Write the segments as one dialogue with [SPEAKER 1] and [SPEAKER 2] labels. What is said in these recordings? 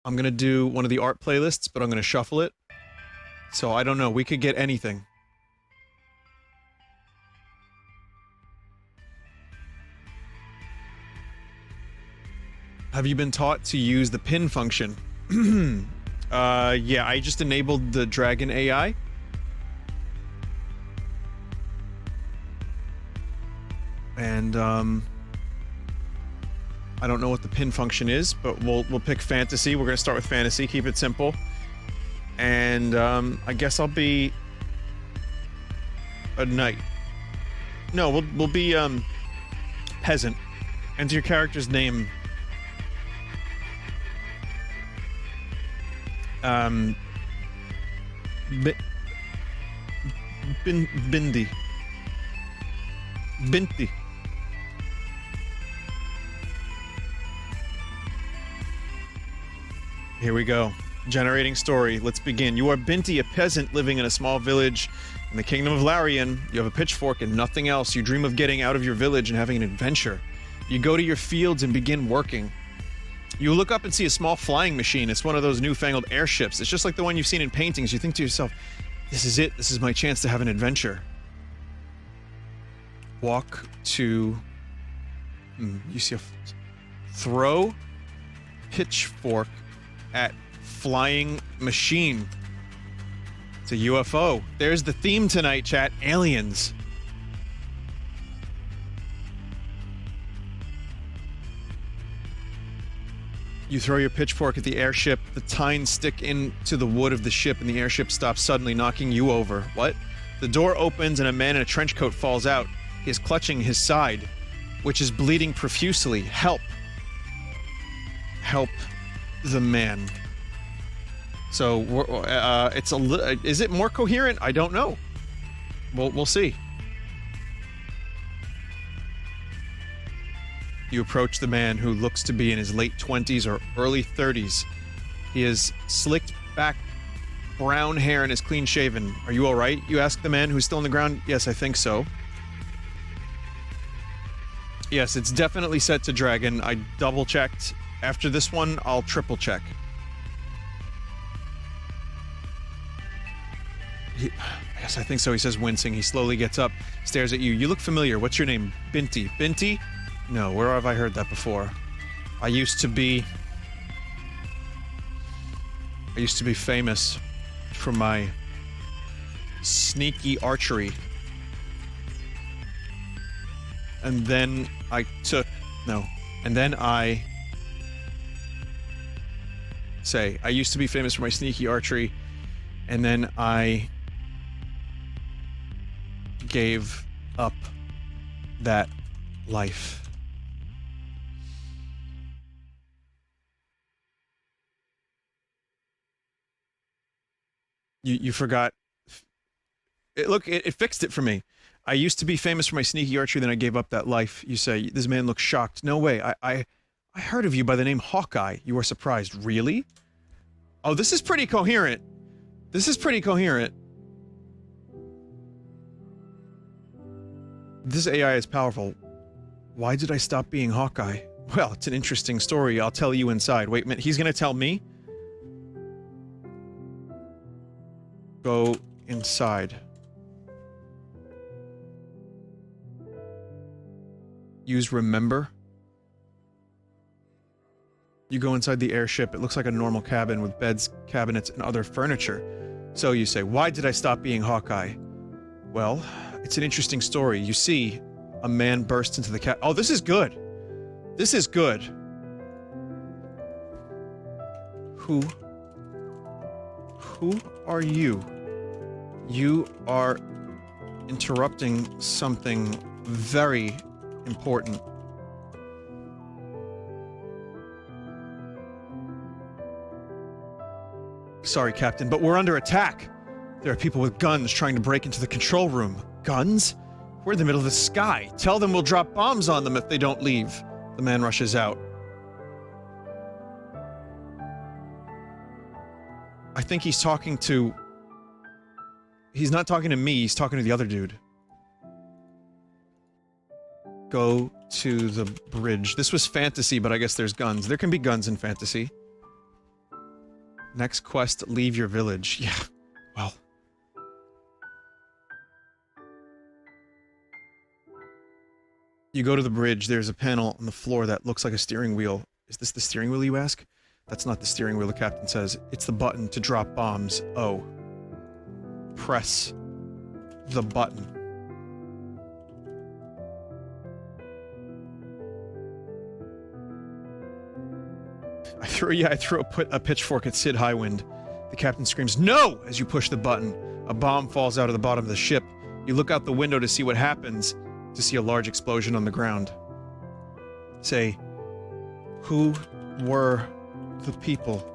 [SPEAKER 1] I'm gonna do one of the art playlists, but I'm gonna shuffle it. So I don't know, we could get anything. Have you been taught to use the pin function? Yeah, I just enabled the Dragon AI. And, I don't know what the pin function is, but we'll pick fantasy. We're gonna start with fantasy, keep it simple. And, I guess I'll be... a knight. No, we'll be, peasant. Enter your character's name. Bindi. Binti. Here we go. Generating story. Let's begin. You are Binti, a peasant living in a small village in the kingdom of Larian. You have a pitchfork and nothing else. You dream of getting out of your village and having an adventure. You go to your fields and begin working. You look up and see a small flying machine. It's one of those newfangled airships. It's just like the one you've seen in paintings. You think to yourself, this is it. This is my chance to have an adventure. Walk to... you see a... throw pitchfork at flying machine. It's a UFO. There's the theme tonight, chat. Aliens. You throw your pitchfork at the airship, the tines stick into the wood of the ship, and the airship stops suddenly, knocking you over. What? The door opens and a man in a trench coat falls out. He is clutching his side, which is bleeding profusely. Help. Help the man. So, it's is it more coherent? I don't know. We'll see. You approach the man, who looks to be in his late 20s or early 30s. He has slicked back brown hair and is clean shaven. Are you alright? You ask the man, who's still on the ground. Yes, I think so. Yes, it's definitely set to dragon. I double checked. After this one, I'll triple check. Yes, I think so. He says, wincing. He slowly gets up, stares at you. You look familiar. What's your name? Binti. Binti? No, where have I heard that before? I used to be famous for my sneaky archery. And then I used to be famous for my sneaky archery, and then I gave up that life. You forgot. It fixed it for me. I used to be famous for my sneaky archery, then I gave up that life. You say, this man looks shocked. No way, I heard of you by the name Hawkeye. You are surprised. Really? Oh, this is pretty coherent. This is pretty coherent. This AI is powerful. Why did I stop being Hawkeye? Well, it's an interesting story. I'll tell you inside. Wait a minute, he's gonna tell me? Go inside. Use remember. You go inside the airship. It looks like a normal cabin with beds, cabinets, and other furniture. So you say, why did I stop being Hawkeye? Well, it's an interesting story. You see, a man burst into the oh, this is good. This is good. Who are you? You are interrupting something very important. Sorry, Captain, but we're under attack. There are people with guns trying to break into the control room. Guns? We're in the middle of the sky. Tell them we'll drop bombs on them if they don't leave. The man rushes out. I think he's talking to... He's not talking to me, he's talking to the other dude. Go to the bridge. This was fantasy, but I guess there's guns. There can be guns in fantasy. Next quest, leave your village. Yeah, well. You go to the bridge, there's a panel on the floor that looks like a steering wheel. Is this the steering wheel, you ask? That's not the steering wheel, the captain says. It's the button to drop bombs. Oh. Press the button. I throw a pitchfork at Sid Highwind. The captain screams, "No!" as you push the button. A bomb falls out of the bottom of the ship. You look out the window to see what happens, to see a large explosion on the ground. Say, who were the people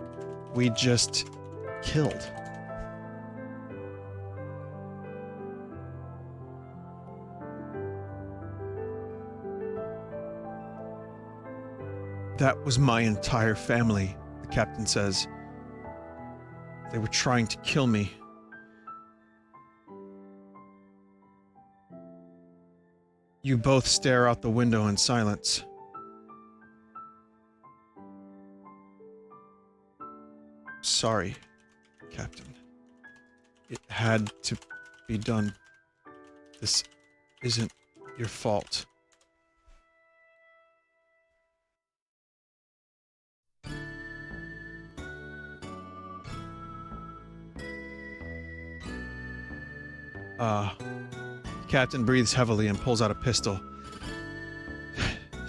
[SPEAKER 1] we just killed? That was my entire family, the captain says. They were trying to kill me. You both stare out the window in silence. Sorry, Captain. It had to be done. This isn't your fault. Captain breathes heavily and pulls out a pistol.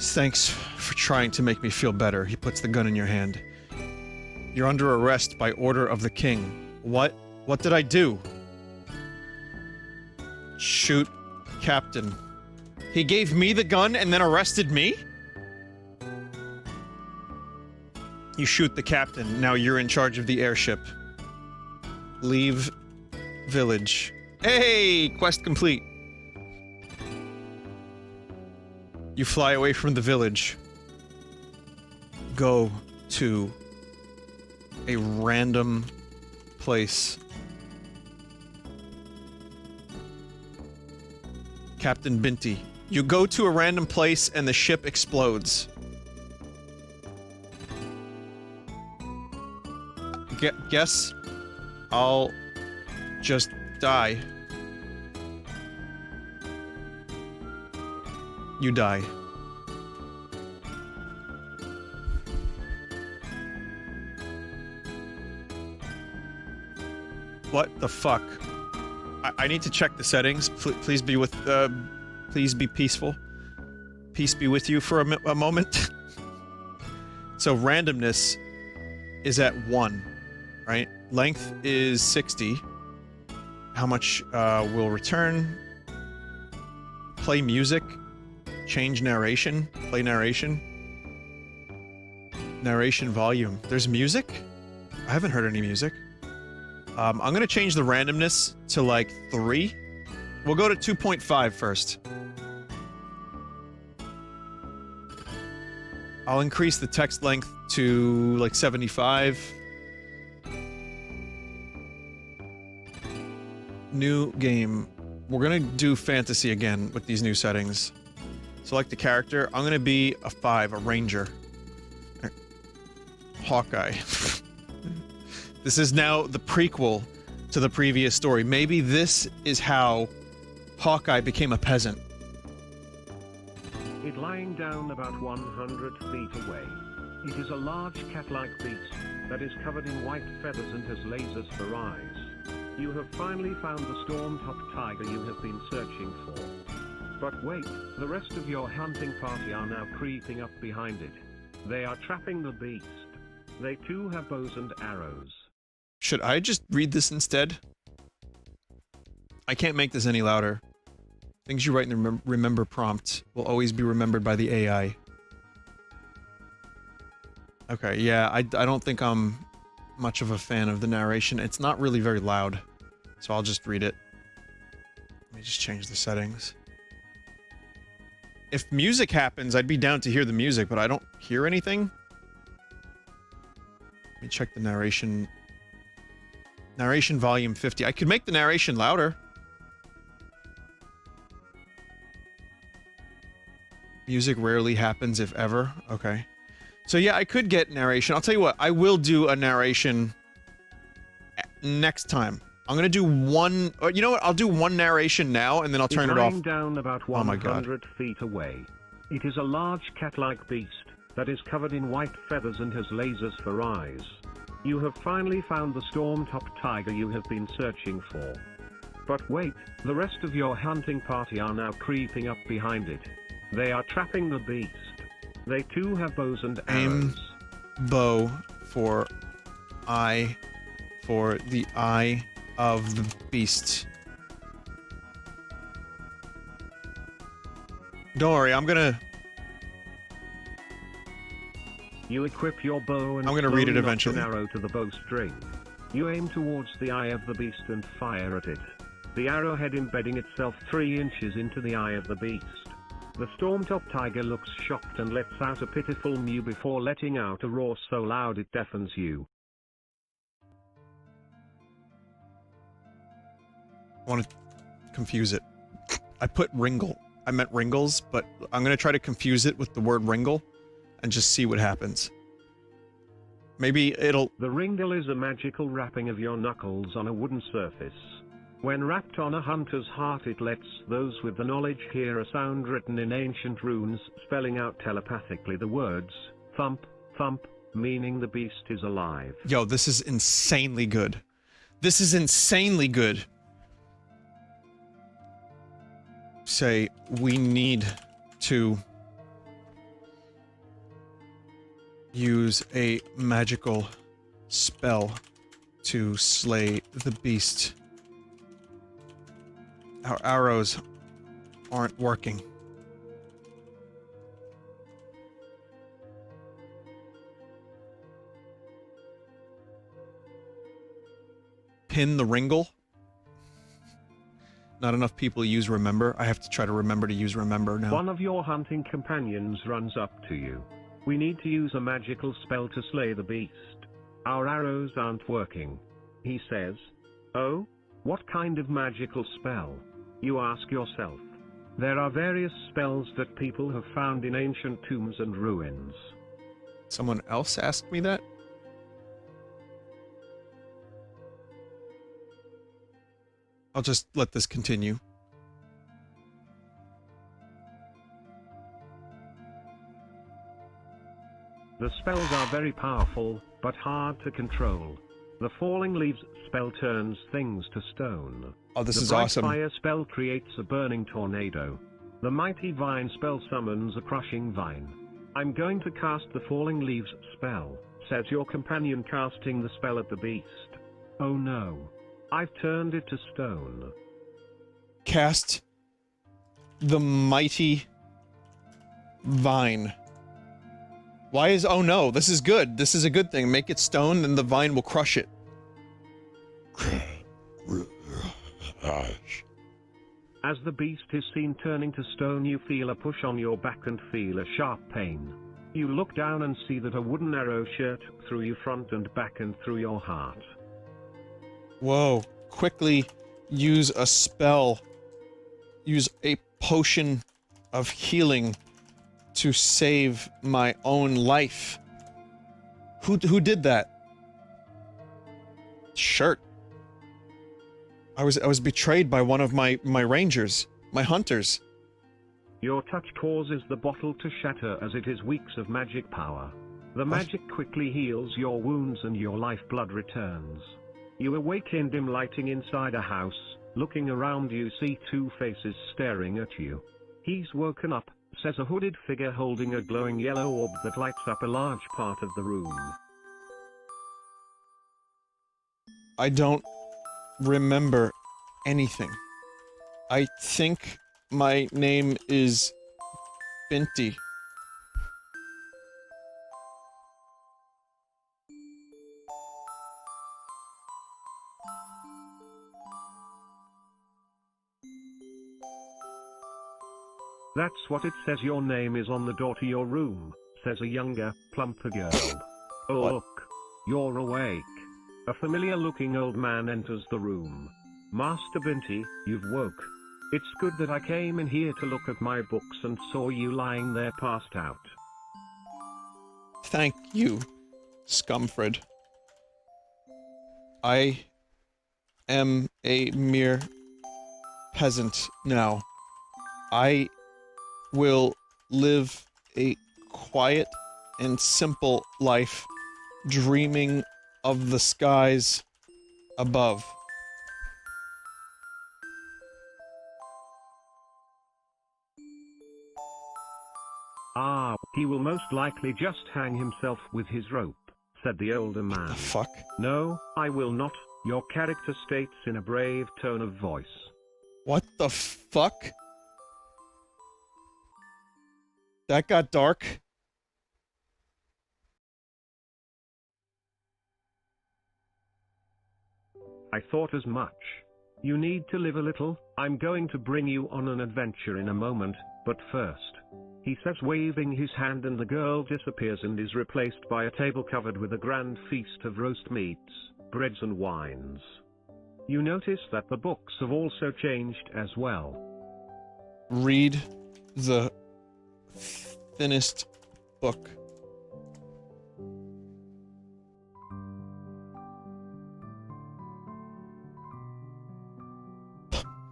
[SPEAKER 1] Thanks for trying to make me feel better. He puts the gun in your hand. You're under arrest by order of the king. What? What did I do? Shoot, Captain. He gave me the gun and then arrested me? You shoot the captain. Now you're in charge of the airship. Leave village. Hey! Quest complete. You fly away from the village. Go to a random place. Captain Binti. You go to a random place and the ship explodes. Guess I'll just die. You die. What the fuck? I need to check the settings. Please be with, please be peaceful. Peace be with you for a moment. So randomness is at 1, right? Length is 60. How much, will return? Play music. Change narration. Play narration. Narration volume. There's music? I haven't heard any music. I'm gonna change the randomness to, like, 3. We'll go to 2.5 first. I'll increase the text length to, like, 75. New game. We're gonna do fantasy again with these new settings. Select the character. I'm gonna be a 5, a ranger. Hawkeye. This is now the prequel to the previous story. Maybe this is how Hawkeye became a peasant.
[SPEAKER 2] It lying down about 100 feet away. It is a large cat-like beast that is covered in white feathers and has lasers for eyes. You have finally found the storm-top tiger you have been searching for. But wait, the rest of your hunting party are now creeping up behind it. They are trapping the beast. They too have bows and arrows.
[SPEAKER 1] Should I just read this instead? I can't make this any louder. Things you write in the remember prompt will always be remembered by the AI. Okay, yeah, I don't think I'm much of a fan of the narration. It's not really very loud, so I'll just read it. Let me just change the settings. If music happens, I'd be down to hear the music, but I don't hear anything. Let me check the narration. Narration volume 50. I could make the narration louder. Music rarely happens, if ever. Okay. So yeah, I could get narration. I'll tell you what, I will do a narration next time. I'm gonna do one... Or you know what? I'll do one narration now, and then I'll turn it off.
[SPEAKER 2] Lying down about
[SPEAKER 1] Oh my God.
[SPEAKER 2] 100 feet away. It is a large cat-like beast that is covered in white feathers and has lasers for eyes. You have finally found the storm-topped tiger you have been searching for. But wait, the rest of your hunting party are now creeping up behind it. They are trapping the beast. They too have bows and arrows.
[SPEAKER 1] Bow for eye for the eye of the beast. Don't worry, I'm gonna...
[SPEAKER 2] You equip your bow and
[SPEAKER 1] I'm gonna read it
[SPEAKER 2] slowly
[SPEAKER 1] eventually.
[SPEAKER 2] notch an arrow to the bowstring. You aim towards the eye of the beast and fire at it. The arrowhead embedding itself 3 inches into the eye of the beast. The storm-topped tiger looks shocked and lets out a pitiful mew before letting out a roar so loud it deafens you.
[SPEAKER 1] I want to confuse it. I put Ringle. I meant Ringles, but I'm gonna try to confuse it with the word Ringle and just see what happens. Maybe it'll...
[SPEAKER 2] The ringle is a magical wrapping of your knuckles on a wooden surface. When wrapped on a hunter's heart, it lets those with the knowledge hear a sound written in ancient runes, spelling out telepathically the words, thump, thump, meaning the beast is alive.
[SPEAKER 1] Yo, this is insanely good. This is insanely good. Say, we need to use a magical spell to slay the beast. Our arrows aren't working. Pin the Ringle. Not enough people use remember. I have to try to remember to use remember now.
[SPEAKER 2] One of your hunting companions runs up to you. We need to use a magical spell to slay the beast. Our arrows aren't working. He says, "Oh? What kind of magical spell?" You ask yourself. There are various spells that people have found in ancient tombs and ruins.
[SPEAKER 1] Someone else asked me that? I'll just let this continue.
[SPEAKER 2] The spells are very powerful, but hard to control. The falling leaves spell turns things to stone.
[SPEAKER 1] Oh, this is
[SPEAKER 2] The bright
[SPEAKER 1] awesome.
[SPEAKER 2] fire spell creates a burning tornado. The mighty vine spell summons a crushing vine. I'm going to cast the falling leaves spell, says your companion, casting the spell at the beast. Oh no. I've turned it to stone.
[SPEAKER 1] Cast the mighty vine. Why is... Oh no, this is good. This is a good thing. Make it stone, and the vine will crush it.
[SPEAKER 2] As the beast is seen turning to stone, you feel a push on your back and feel a sharp pain. You look down and see that a wooden arrow shot through your front and back and through your heart.
[SPEAKER 1] Whoa. Quickly use a spell. Use a potion of healing to save my own life. Who did that? Shirt. I was betrayed by one of my rangers, my hunters.
[SPEAKER 2] Your touch causes the bottle to shatter as it is weeks of magic power. The magic quickly heals your wounds and your lifeblood returns. You awake in dim lighting inside a house. Looking around, you see 2 faces staring at you. He's woken up, says a hooded figure holding a glowing yellow orb that lights up a large part of the room.
[SPEAKER 1] I don't remember anything. I think my name is Binti.
[SPEAKER 2] That's what it says. Your name is on the door to your room, says a younger, plumper girl. Oh
[SPEAKER 1] What?
[SPEAKER 2] look, you're awake. A familiar-looking old man enters the room. Master Binti, you've woke. It's good that I came in here to look at my books and saw you lying there passed out.
[SPEAKER 1] Thank you, Scumfred. I am a mere peasant now. I will live a quiet and simple life, dreaming of the skies above.
[SPEAKER 2] Ah, he will most likely just hang himself with his rope, said the older man.
[SPEAKER 1] The fuck?
[SPEAKER 2] No, I will not, your character states in a brave tone of voice.
[SPEAKER 1] What the fuck? That got dark.
[SPEAKER 2] I thought as much. You need to live a little. I'm going to bring you on an adventure in a moment, but first. He says, waving his hand, and the girl disappears and is replaced by a table covered with a grand feast of roast meats, breads and wines. You notice that the books have also changed as well.
[SPEAKER 1] Read the thinnest book.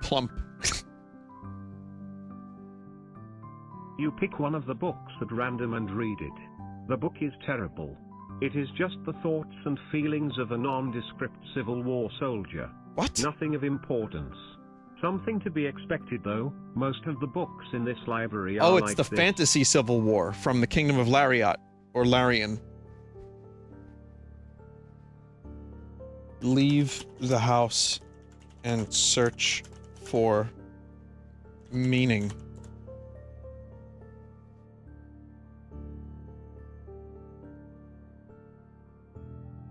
[SPEAKER 1] Plump.
[SPEAKER 2] You pick one of the books at random and read it. The book is terrible. It is just the thoughts and feelings of a nondescript Civil War soldier.
[SPEAKER 1] What?
[SPEAKER 2] Nothing of importance. Something to be expected though. Most of the books in this library are
[SPEAKER 1] Oh, it's
[SPEAKER 2] like
[SPEAKER 1] the
[SPEAKER 2] this.
[SPEAKER 1] fantasy Civil War from the Kingdom of Lariat. Or Larian. Leave the house and search for meaning.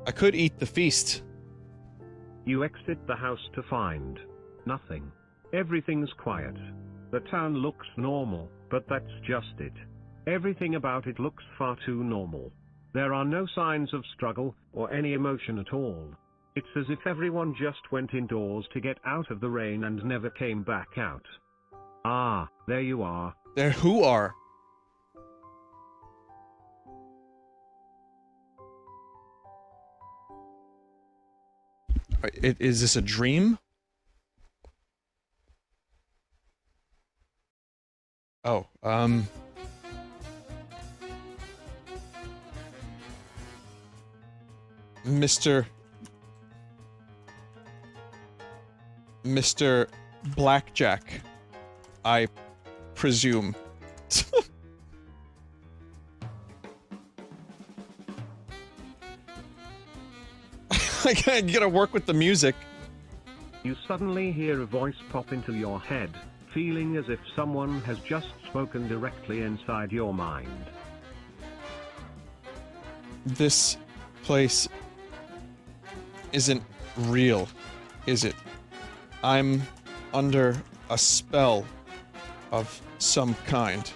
[SPEAKER 1] I could eat the feast.
[SPEAKER 2] You exit the house to find nothing. Everything's quiet. The town looks normal, but that's just it. Everything about it looks far too normal. There are no signs of struggle or any emotion at all. It's as if everyone just went indoors to get out of the rain and never came back out. Ah, there you are.
[SPEAKER 1] There who are? Is this a dream? Oh, Mr. Blackjack, I presume. I gotta work with the music.
[SPEAKER 2] You suddenly hear a voice pop into your head, feeling as if someone has just spoken directly inside your mind.
[SPEAKER 1] This place isn't real, is it? I'm under a spell of some kind.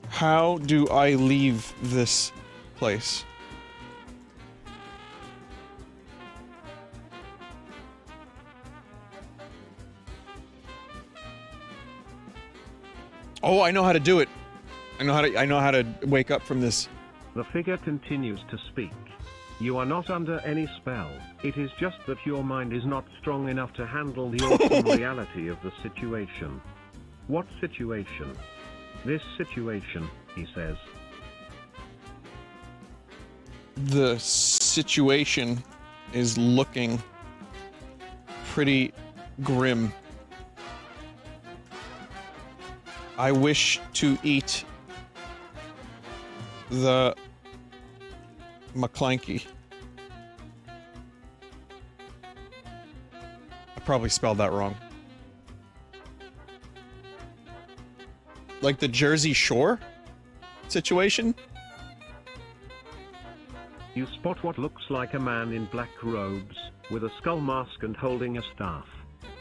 [SPEAKER 1] How do I leave this place? Oh, I know how to do it. I know how to wake up from this.
[SPEAKER 2] The figure continues to speak. You are not under any spell. It is just that your mind is not strong enough to handle the awesome reality of the situation. What situation? This situation, he says.
[SPEAKER 1] The situation is looking pretty grim. I wish to eat the McClanky. I probably spelled that wrong. Like the Jersey Shore situation?
[SPEAKER 2] You spot what looks like a man in black robes, with a skull mask and holding a staff.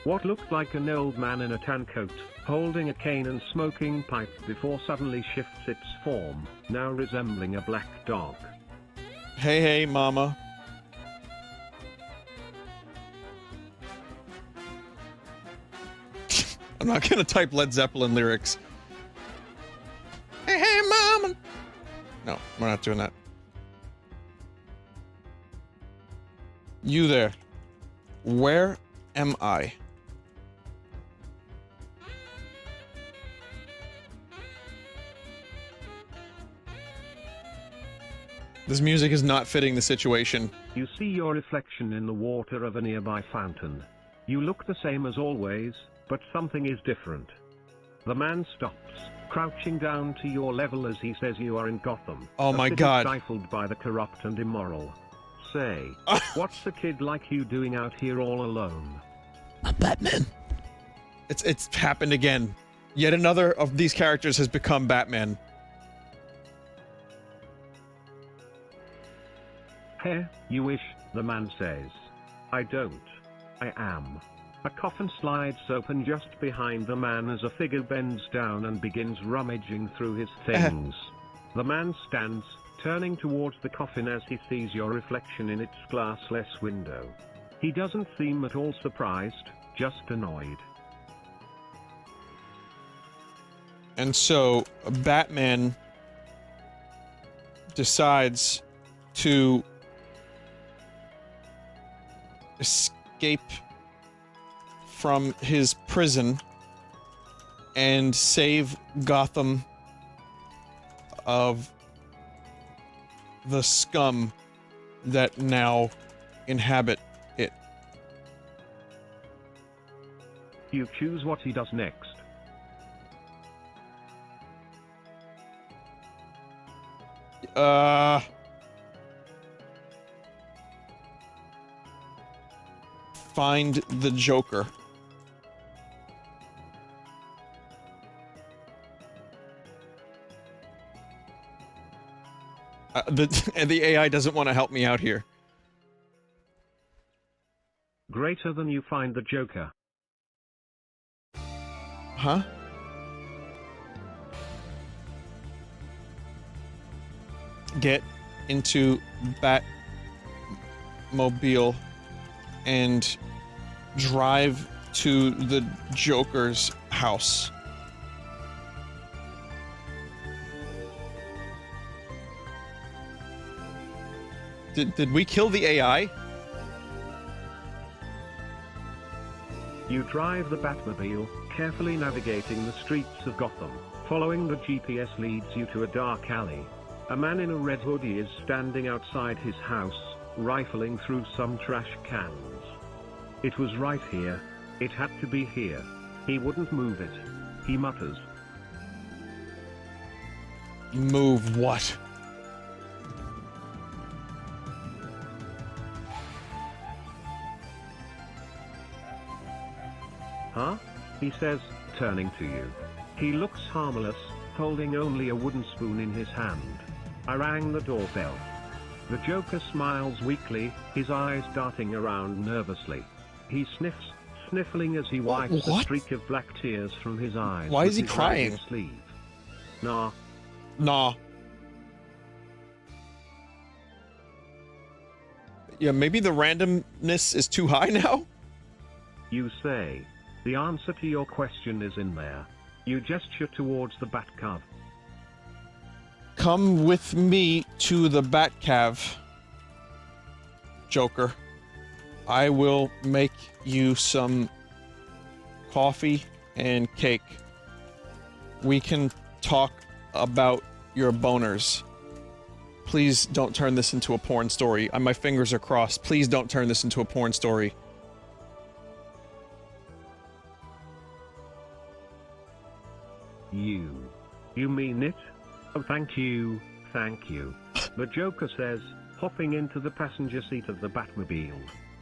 [SPEAKER 2] What looked like an old man in a tan coat, holding a cane and smoking pipe before suddenly shifts its form, now resembling a black dog.
[SPEAKER 1] Hey, hey, mama. I'm not gonna type Led Zeppelin lyrics. Hey, hey, mama. No, we're not doing that. You there. Where am I? This music is not fitting the situation.
[SPEAKER 2] You see your reflection in the water of a nearby fountain. You look the same as always, but something is different. The man stops, crouching down to your level as he says you are in Gotham.
[SPEAKER 1] Oh my
[SPEAKER 2] city
[SPEAKER 1] God.
[SPEAKER 2] Stifled by the corrupt and immoral. Say, what's a kid like you doing out here all alone?
[SPEAKER 1] I'm Batman. It's happened again. Yet another of these characters has become Batman.
[SPEAKER 2] Heh, you wish, the man says. I don't. I am. A coffin slides open just behind the man as a figure bends down and begins rummaging through his things. The man stands, turning towards the coffin as he sees your reflection in its glassless window. He doesn't seem at all surprised, just annoyed.
[SPEAKER 1] And so, Batman decides to escape from his prison and save Gotham of the scum that now inhabit it.
[SPEAKER 2] You choose what he does next.
[SPEAKER 1] Find the Joker. The AI doesn't want to help me out here.
[SPEAKER 2] Greater than you find the Joker.
[SPEAKER 1] Huh? Get into Batmobile and drive to the Joker's house. Did we kill the AI?
[SPEAKER 2] You drive the Batmobile, carefully navigating the streets of Gotham. Following the GPS leads you to a dark alley. A man in a red hoodie is standing outside his house, rifling through some trash cans. It was right here. It had to be here. He wouldn't move it. He mutters.
[SPEAKER 1] Move what?
[SPEAKER 2] Huh? He says, turning to you. He looks harmless, holding only a wooden spoon in his hand. I rang the doorbell. The Joker smiles weakly, his eyes darting around nervously. He sniffs, sniffling as he wipes a streak of black tears from his eyes.
[SPEAKER 1] Why is he
[SPEAKER 2] with his
[SPEAKER 1] crying?
[SPEAKER 2] right sleeve. Nah.
[SPEAKER 1] Nah. Yeah, maybe the randomness is too high now?
[SPEAKER 2] You say. The answer to your question is in there. You gesture towards the Batcave.
[SPEAKER 1] Come with me to the Batcave, Joker. I will make you some coffee and cake. We can talk about your boners. Please don't turn this into a porn story. My fingers are crossed. Please don't turn this into a porn story.
[SPEAKER 2] You mean it? Oh, thank you, thank you. The Joker says, hopping into the passenger seat of the Batmobile.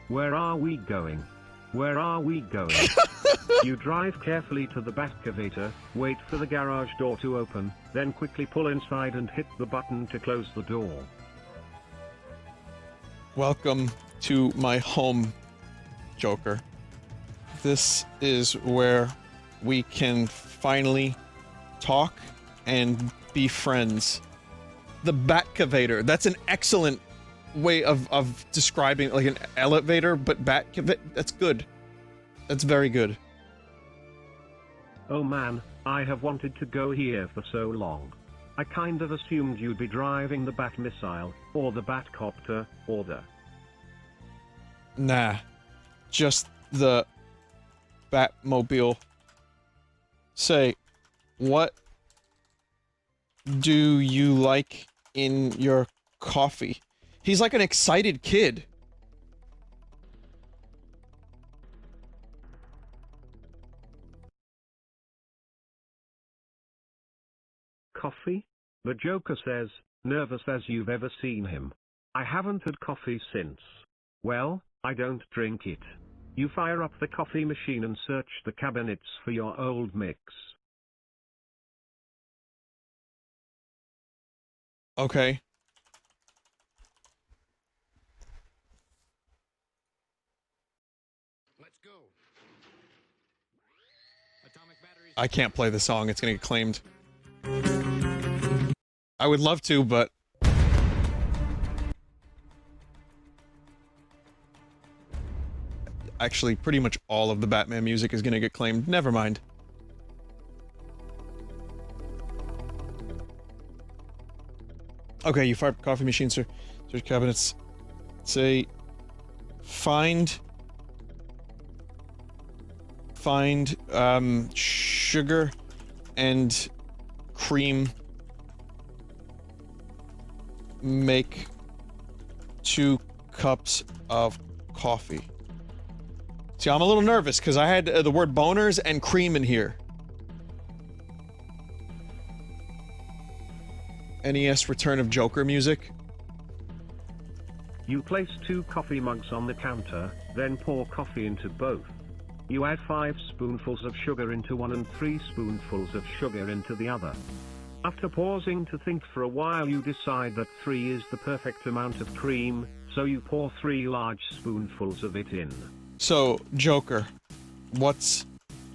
[SPEAKER 2] Where are we going? Where are we going? You drive carefully to the Batcavator, wait for the garage door to open, then quickly pull inside and hit the button to close the door.
[SPEAKER 1] Welcome to my home, Joker. This is where we can finally talk and be friends. The Batcavator. That's an excellent way of describing, like, an elevator, but Batcavator. That's good. That's very good.
[SPEAKER 2] Oh man, I have wanted to go here for so long. I kind of assumed you'd be driving the Bat Missile, or the Batcopter, or the...
[SPEAKER 1] Nah. Just the Batmobile. Say, what do you like in your coffee? He's like an excited kid.
[SPEAKER 2] Coffee? The Joker says, nervous as you've ever seen him. I haven't had coffee since. Well, I don't drink it. You fire up the coffee machine and search the cabinets for your old mix.
[SPEAKER 1] Okay.
[SPEAKER 3] Let's go. Atomic batteries.
[SPEAKER 1] I can't play the song, it's gonna get claimed. I would love to, but... Actually, pretty much all of the Batman music is gonna get claimed. Never mind. Okay, you fire up coffee machine, sir. Search cabinets. Say... Find, sugar and cream. Make 2 cups of coffee. See, I'm a little nervous because I had the word boners and cream in here. NES Return of Joker music.
[SPEAKER 2] You place 2 coffee mugs on the counter, then pour coffee into both. You add 5 spoonfuls of sugar into one and 3 spoonfuls of sugar into the other. After pausing to think for a while, you decide that 3 is the perfect amount of cream, so you pour 3 large spoonfuls of it in.
[SPEAKER 1] So, Joker, what's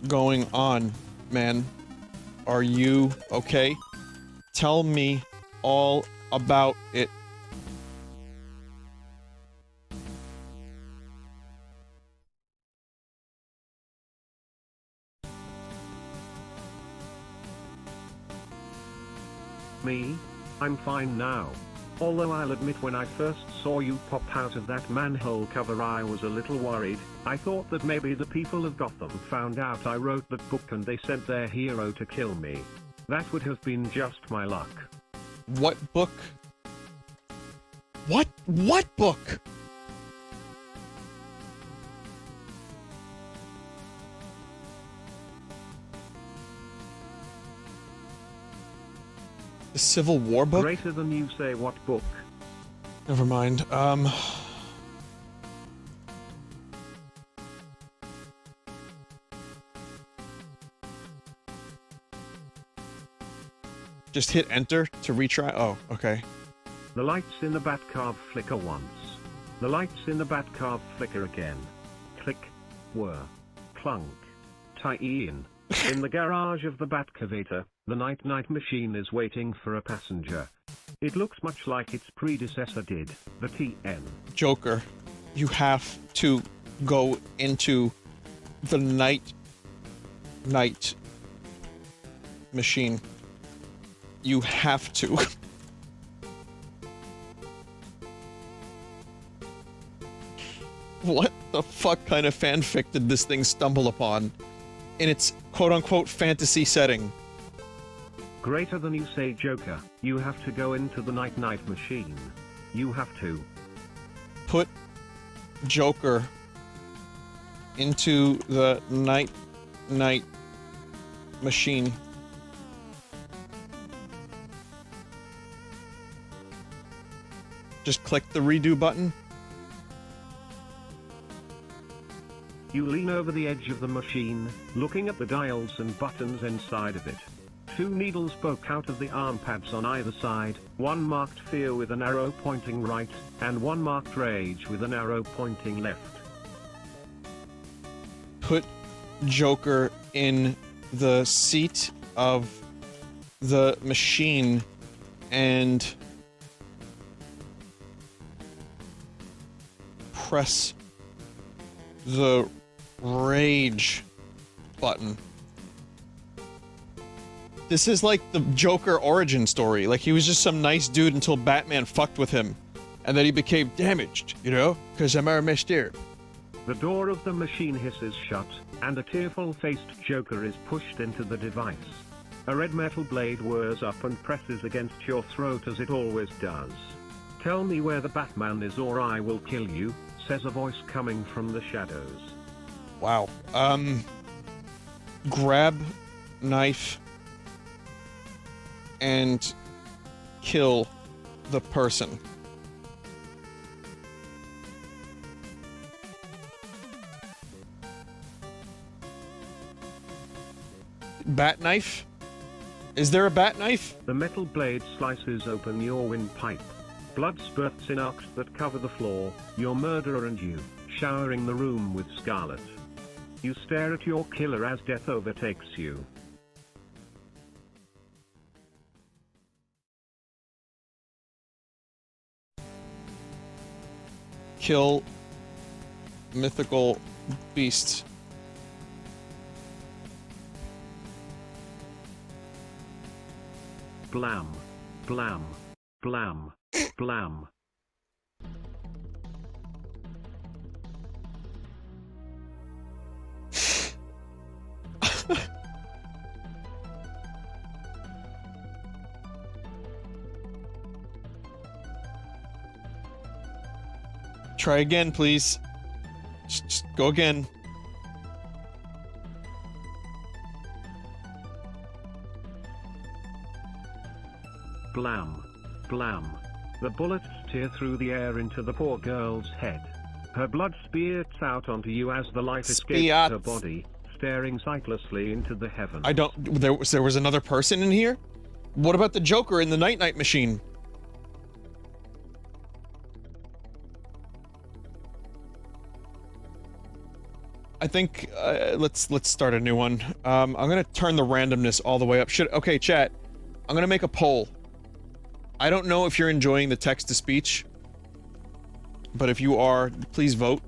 [SPEAKER 1] going on, man? Are you okay? Tell me all about it.
[SPEAKER 2] Me? I'm fine now. Although I'll admit when I first saw you pop out of that manhole cover I was a little worried. I thought that maybe the people of Gotham found out I wrote that book and they sent their hero to kill me. That would have been just my luck.
[SPEAKER 1] What book? What book? The Civil War book?
[SPEAKER 2] Greater than you say what book?
[SPEAKER 1] Never mind. Just hit enter to retry? Oh, okay.
[SPEAKER 2] The lights in the Batcave flicker once. The lights in the Batcave flicker again. Click. Whir. Clunk. Tie-in. In the garage of the Batcavator, the night-night machine is waiting for a passenger. It looks much like its predecessor did, the TN.
[SPEAKER 1] Joker, you have to go into the night machine. You have to. What the fuck kind of fanfic did this thing stumble upon in its quote-unquote fantasy setting?
[SPEAKER 2] Greater than you say, Joker, you have to go into the night-night machine. You have to
[SPEAKER 1] put Joker into the night-night machine. Just click the redo button.
[SPEAKER 2] You lean over the edge of the machine, looking at the dials and buttons inside of it. 2 needles poke out of the arm pads on either side, one marked fear with an arrow pointing right, and one marked rage with an arrow pointing left.
[SPEAKER 1] Put Joker in the seat of the machine and press the rage button. This is like the Joker origin story. Like, he was just some nice dude until Batman fucked with him. And then he became damaged, you know, because I'm our master.
[SPEAKER 2] The door of the machine hisses shut, and a tearful-faced Joker is pushed into the device. A red metal blade whirs up and presses against your throat as it always does. "Tell me where the Batman is or I will kill you," says a voice coming from the shadows.
[SPEAKER 1] Wow. Grab knife and kill the person. Bat knife? Is there a bat knife?
[SPEAKER 2] The metal blade slices open your windpipe. Blood spurts in arcs that cover the floor, your murderer and you, showering the room with scarlet. You stare at your killer as death overtakes you.
[SPEAKER 1] Kill mythical beasts.
[SPEAKER 2] Blam. Blam. Blam. Blam.
[SPEAKER 1] Try again, please. Just go again.
[SPEAKER 2] Blam. Blam. The bullets tear through the air into the poor girl's head. Her blood spurts out onto you as the life escapes her body, staring sightlessly into the heavens.
[SPEAKER 1] I don't... There was another person in here? What about the Joker in the night-night machine? I think, let's start a new one. I'm gonna turn the randomness all the way up. Okay, chat. I'm gonna make a poll. I don't know if you're enjoying the text-to-speech, but if you are, please vote.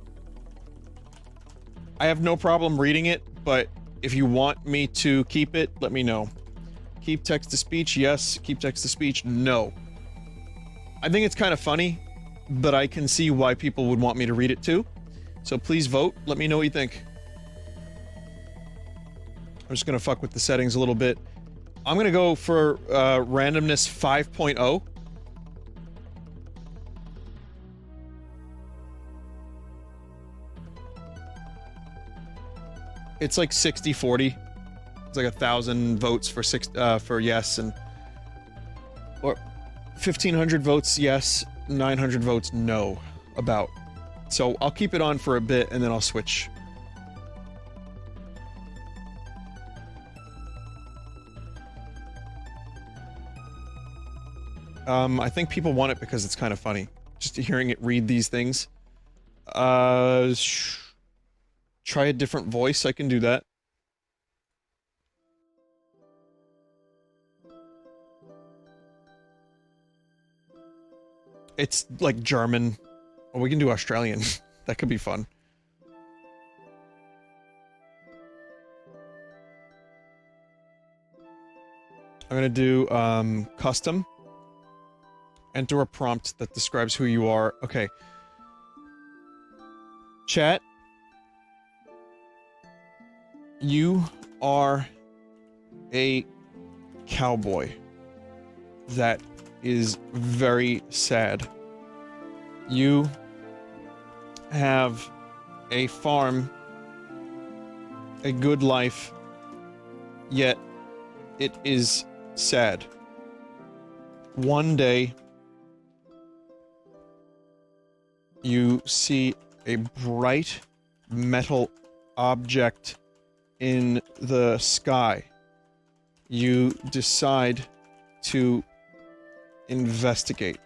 [SPEAKER 1] I have no problem reading it, but if you want me to keep it, let me know. Keep text-to-speech, yes. Keep text-to-speech, no. I think it's kind of funny, but I can see why people would want me to read it too. So please vote. Let me know what you think. I'm just gonna fuck with the settings a little bit. I'm gonna go for randomness 5.0. It's like 60-40. It's like 1,000 votes for yes, and or 1,500 votes yes, 900 votes no. About. So I'll keep it on for a bit and then I'll switch. I think people want it because it's kind of funny. Just hearing it read these things. Try a different voice, I can do that. It's like German. Or we can do Australian. That could be fun. I'm gonna do, custom. Enter a prompt that describes who you are. Okay. Chat. You are a cowboy. That is very sad. You have a farm, a good life, yet it is sad. One day, you see a bright metal object in the sky. You decide to investigate.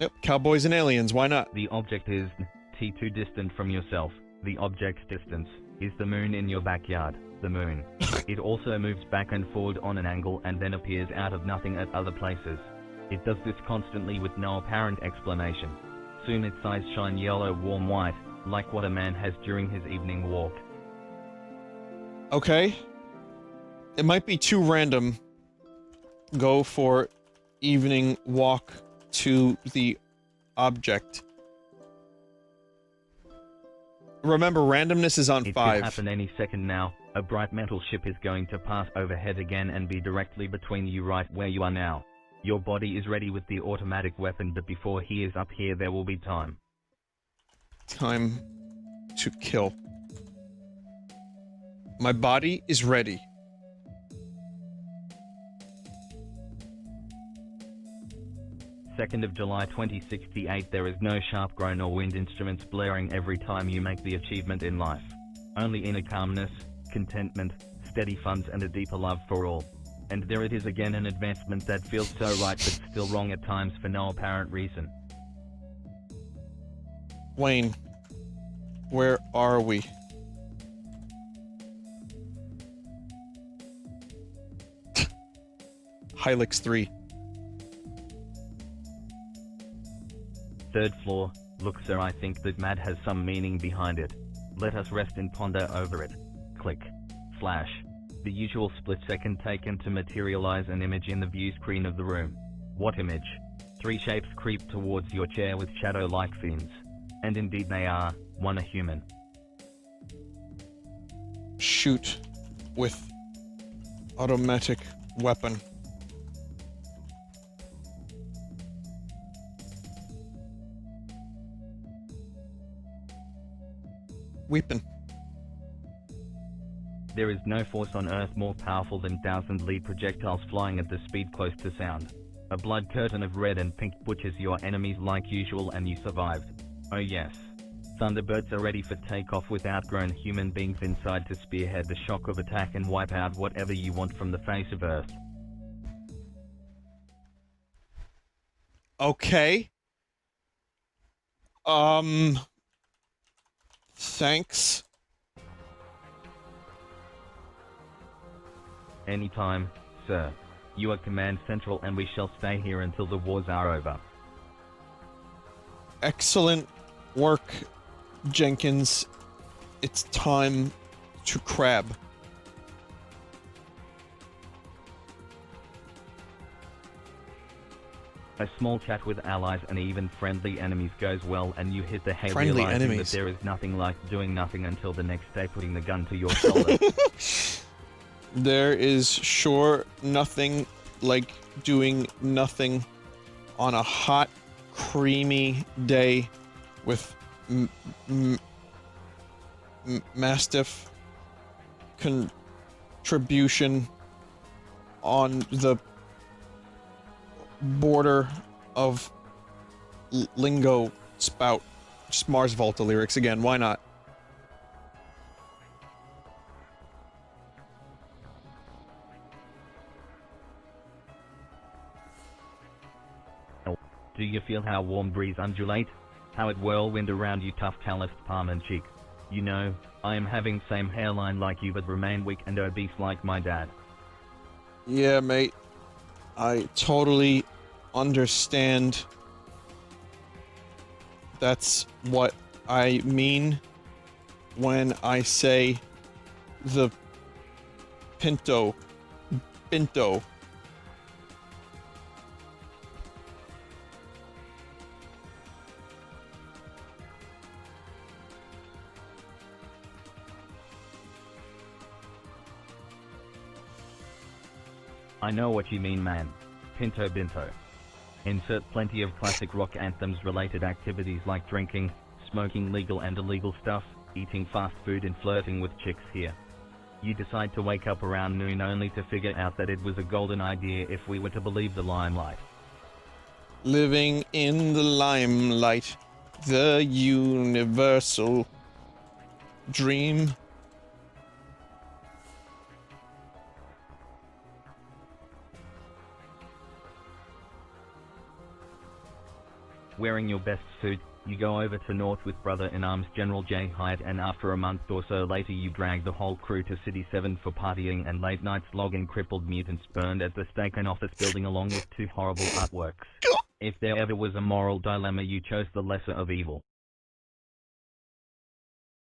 [SPEAKER 1] Yep, cowboys and aliens, why not?
[SPEAKER 3] The object is T2 distant from yourself. The object's distance is the moon in your backyard. The moon. It also moves back and forward on an angle and then appears out of nothing at other places. It does this constantly with no apparent explanation. Soon its eyes shine yellow, warm white, like what a man has during his evening walk.
[SPEAKER 1] Okay. It might be too random. Go for evening walk to the object. Remember, randomness is on
[SPEAKER 3] It
[SPEAKER 1] 5.
[SPEAKER 3] could happen any second now. A bright metal ship is going to pass overhead again and be directly between you right where you are now. Your body is ready with the automatic weapon, but before he is up here there will be time.
[SPEAKER 1] Time to kill. My body is ready.
[SPEAKER 3] July 2nd, 2068. There is no sharp groan or wind instruments blaring every time you make the achievement in life. Only inner calmness, contentment, steady funds and a deeper love for all. And there it is again, an advancement that feels so right but still wrong at times for no apparent reason.
[SPEAKER 1] Wayne, where are we? Hylix 3.
[SPEAKER 3] 3rd floor. Look sir, I think that Mad has some meaning behind it. Let us rest and ponder over it. Click. Flash. The usual split-second taken to materialize an image in the view screen of the room. What image? 3 shapes creep towards your chair with shadow-like fins. And indeed they are. One a human.
[SPEAKER 1] Shoot with automatic weapon. Weapon.
[SPEAKER 3] There is no force on Earth more powerful than 1,000 lead projectiles flying at the speed close to sound. A blood curtain of red and pink butchers your enemies like usual and you survived. Oh yes. Thunderbirds are ready for takeoff with outgrown human beings inside to spearhead the shock of attack and wipe out whatever you want from the face of Earth.
[SPEAKER 1] Okay. Thanks.
[SPEAKER 3] Anytime, sir. You are Command Central and we shall stay here until the wars are over.
[SPEAKER 1] Excellent work, Jenkins. It's time to crab.
[SPEAKER 3] A small chat with allies and even friendly enemies goes well and you hit the hay
[SPEAKER 1] Friendly
[SPEAKER 3] realizing
[SPEAKER 1] enemies.
[SPEAKER 3] that there is nothing like doing nothing until the next day putting the gun to your shoulder.
[SPEAKER 1] There is sure nothing like doing nothing on a hot, creamy day with Mastiff contribution on the border of lingo spout. Just Mars Volta lyrics again, why not?
[SPEAKER 3] Do you feel how warm breeze undulate? How it whirlwind around you tough calloused palm and cheek? You know, I am having same hairline like you but remain weak and obese like my dad.
[SPEAKER 1] Yeah, mate. I totally understand. That's what I mean when I say the Pinto.
[SPEAKER 3] I know what you mean, man. Pinto Binto. Insert plenty of classic rock anthems related activities like drinking, smoking legal and illegal stuff, eating fast food and flirting with chicks here. You decide to wake up around noon only to figure out that it was a golden idea if we were to believe the limelight.
[SPEAKER 1] Living in the limelight, the universal dream.
[SPEAKER 3] Wearing your best suit, you go over to North with brother-in-arms General J. Hyatt and after a month or so later you drag the whole crew to City 7 for partying and late nights logging crippled mutants burned at the stake and office building along with 2 horrible artworks. If there ever was a moral dilemma you chose the lesser of evil.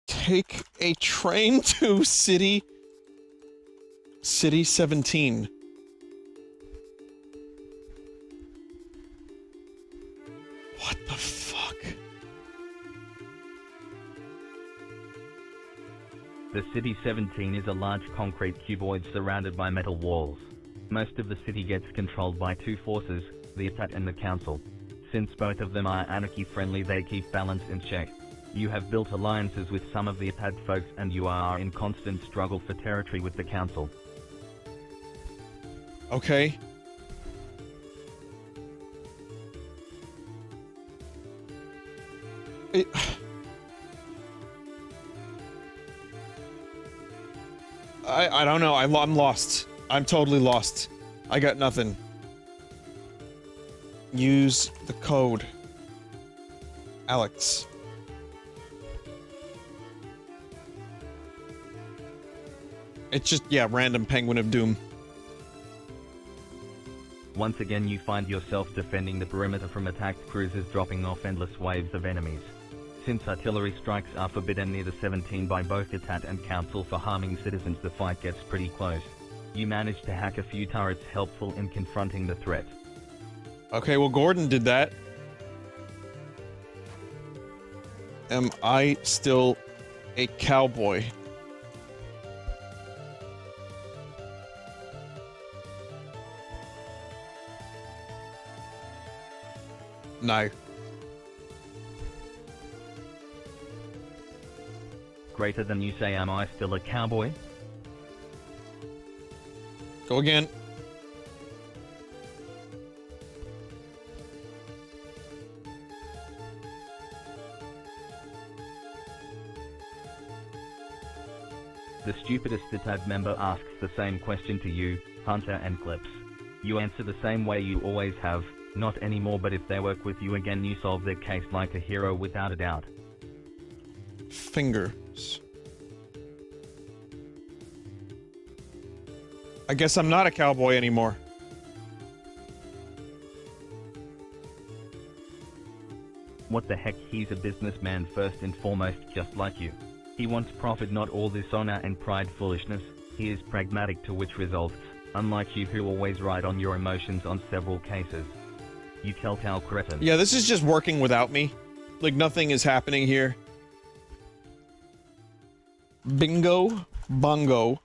[SPEAKER 1] Take a train to City City 17. What the fuck?
[SPEAKER 3] The City 17 is a large concrete cuboid surrounded by metal walls. Most of the city gets controlled by two forces, the Etat and the Council. Since both of them are anarchy-friendly, they keep balance in check. You have built alliances with some of the Etat folks and you are in constant struggle for territory with the Council.
[SPEAKER 1] Okay. I don't know. I'm lost. I'm totally lost. I got nothing. Use the code. Alex. It's just, yeah, random Penguin of Doom.
[SPEAKER 3] Once again you find yourself defending the perimeter from attacked cruisers dropping off endless waves of enemies. Since artillery strikes are forbidden near the 17 by both Etat and Council for harming citizens, the fight gets pretty close. You manage to hack a few turrets, helpful in confronting the threat.
[SPEAKER 1] Okay, well Gordon did that. Am I still a cowboy? No.
[SPEAKER 3] Greater than you say, am I still a cowboy?
[SPEAKER 1] Go again.
[SPEAKER 3] The stupidest Etat member asks the same question to you, Hunter and Clips. You answer the same way you always have, not anymore, but if they work with you again you solve their case like a hero without a doubt.
[SPEAKER 1] Fingers. I guess I'm not a cowboy anymore.
[SPEAKER 3] What the heck, he's a businessman first and foremost, just like you. He wants profit, not all this honor and pride foolishness. He is pragmatic to which results, unlike you who always ride on your emotions on several cases. You telltale cretin.
[SPEAKER 1] Yeah, this is just working without me. Like, nothing is happening here. Bingo, bongo,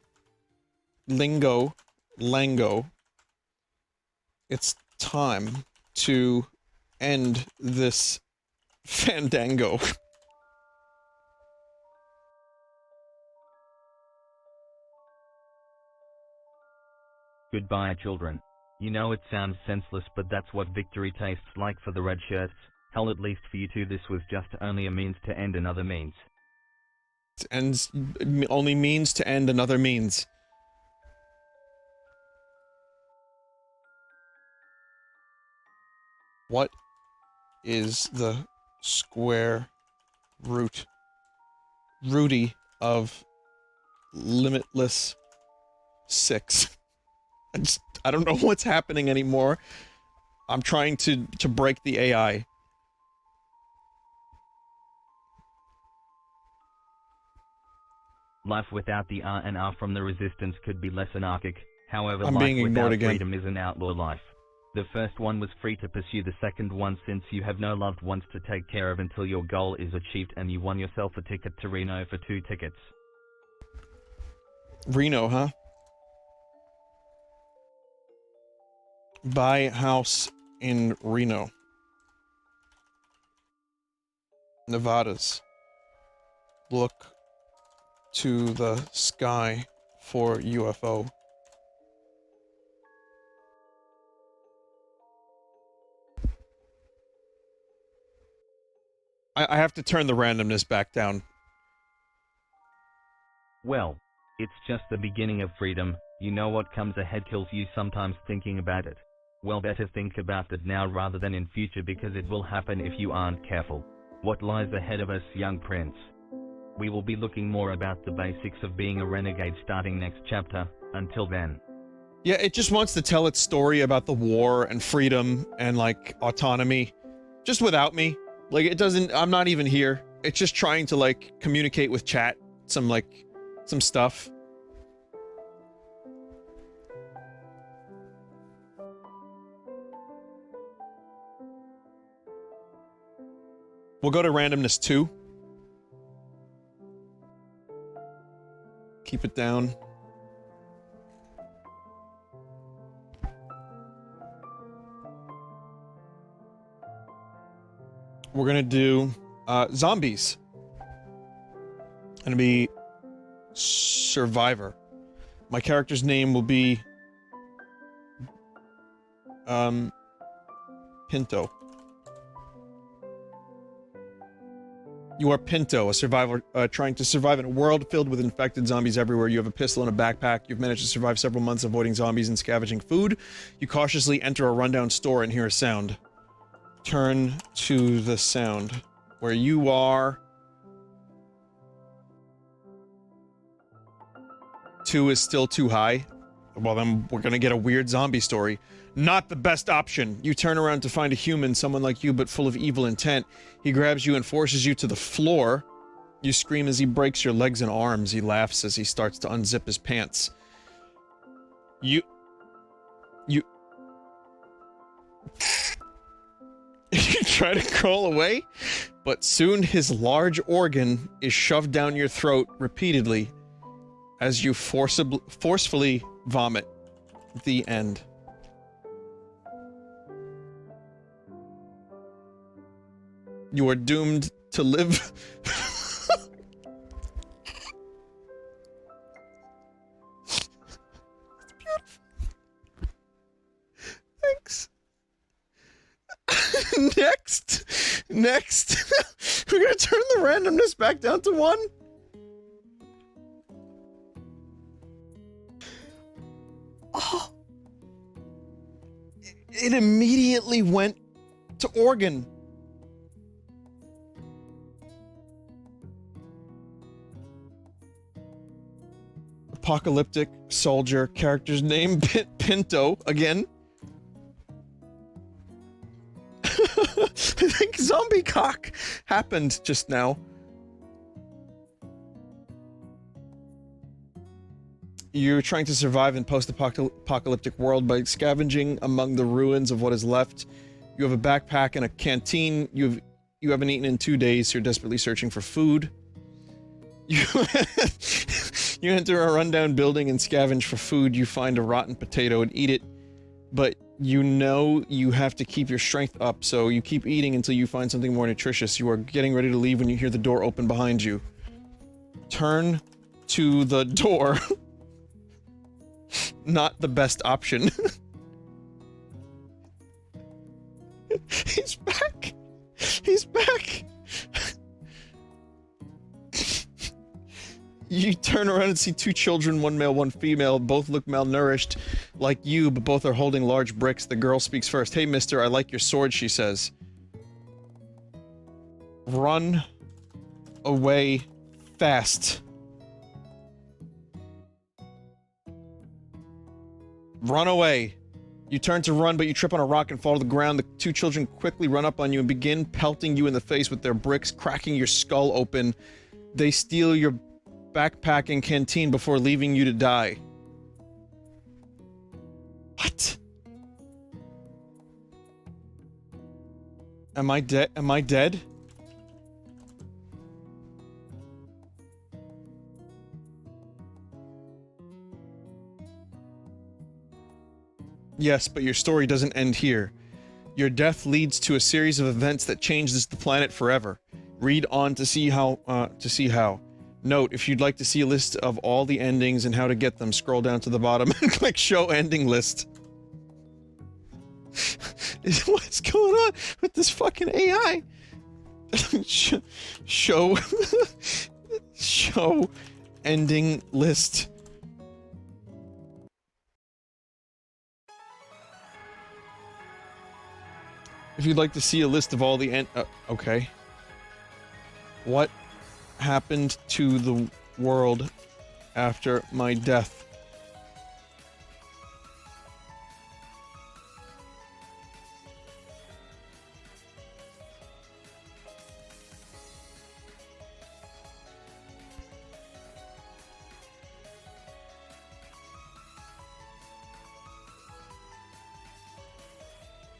[SPEAKER 1] lingo, lango. It's time to end this fandango.
[SPEAKER 3] Goodbye, children. You know it sounds senseless, but that's what victory tastes like for the red shirts. Hell, at least for you two this was just only a means to end another means.
[SPEAKER 1] Ends only means to end another means. What is the square root of limitless 6? I don't know what's happening anymore. I'm trying to break the AI.
[SPEAKER 3] Life without the R and R from the resistance could be less anarchic. However,
[SPEAKER 1] I'm
[SPEAKER 3] life
[SPEAKER 1] being ignored
[SPEAKER 3] without
[SPEAKER 1] again.
[SPEAKER 3] freedom is an outlaw life. The first one was free to pursue, the second one since you have no loved ones to take care of until your goal is achieved and you won yourself a ticket to Reno for 2 tickets.
[SPEAKER 1] Reno, huh? Buy house in Reno. Nevadas. Look to the sky for UFO. I have to turn the randomness back down.
[SPEAKER 3] Well, it's just the beginning of freedom. You know what comes ahead kills you sometimes thinking about it. Well, better think about it now rather than in future, because it will happen if you aren't careful. What lies ahead of us, young prince? We will be looking more about the basics of being a renegade starting next chapter. Until then.
[SPEAKER 1] Yeah, it just wants to tell its story about the war and freedom and, like, autonomy. Just without me. Like, it doesn't- I'm not even here. It's just trying to, like, communicate with chat. Some stuff. We'll go to randomness 2. Keep it down. We're gonna do zombies. Gonna be Survivor. My character's name will be Pinto. You are Pinto, a survivor trying to survive in a world filled with infected zombies everywhere. You have a pistol and a backpack. You've managed to survive several months avoiding zombies and scavenging food. You cautiously enter a rundown store and hear a sound. Turn to the sound. Where you are... 2 is still too high. Well, then we're gonna get a weird zombie story. Not the best option. You turn around to find a human, someone like you, but full of evil intent. He grabs you and forces you to the floor. You scream as he breaks your legs and arms. He laughs as he starts to unzip his pants. You try to crawl away, but soon his large organ is shoved down your throat repeatedly as you forcefully vomit. The end. You are doomed to live. It's beautiful. Thanks. Next. We're gonna turn the randomness back down to 1. Oh. It immediately went to organ. Apocalyptic soldier, character's name Pinto again. I think zombie cock happened just now. You're trying to survive in post-apocalyptic world by scavenging among the ruins of what is left. You have a backpack and a canteen. You haven't eaten in 2 days, so you're desperately searching for food. You enter a rundown building and scavenge for food. You find a rotten potato and eat it, but you know you have to keep your strength up, so you keep eating until you find something more nutritious. You are getting ready to leave when you hear the door open behind you. Turn to the door. Not the best option. He's back! He's back! You turn around and see 2 children, 1 male, 1 female. Both look malnourished, like you, but both are holding large bricks. The girl speaks first. "Hey, mister, I like your sword," she says. Run away fast. Run away. You turn to run, but you trip on a rock and fall to the ground. The 2 children quickly run up on you and begin pelting you in the face with their bricks, cracking your skull open. They steal your backpack and canteen before leaving you to die. What? Am I dead? Am I dead? Yes, but your story doesn't end here. Your death leads to a series of events that changes the planet forever. Read on to see how, Note, if you'd like to see a list of all the endings and how to get them, scroll down to the bottom and click Show Ending List. What's going on with this fucking AI? Show Ending List. If you'd like to see a list of all the okay. What happened to the world after my death?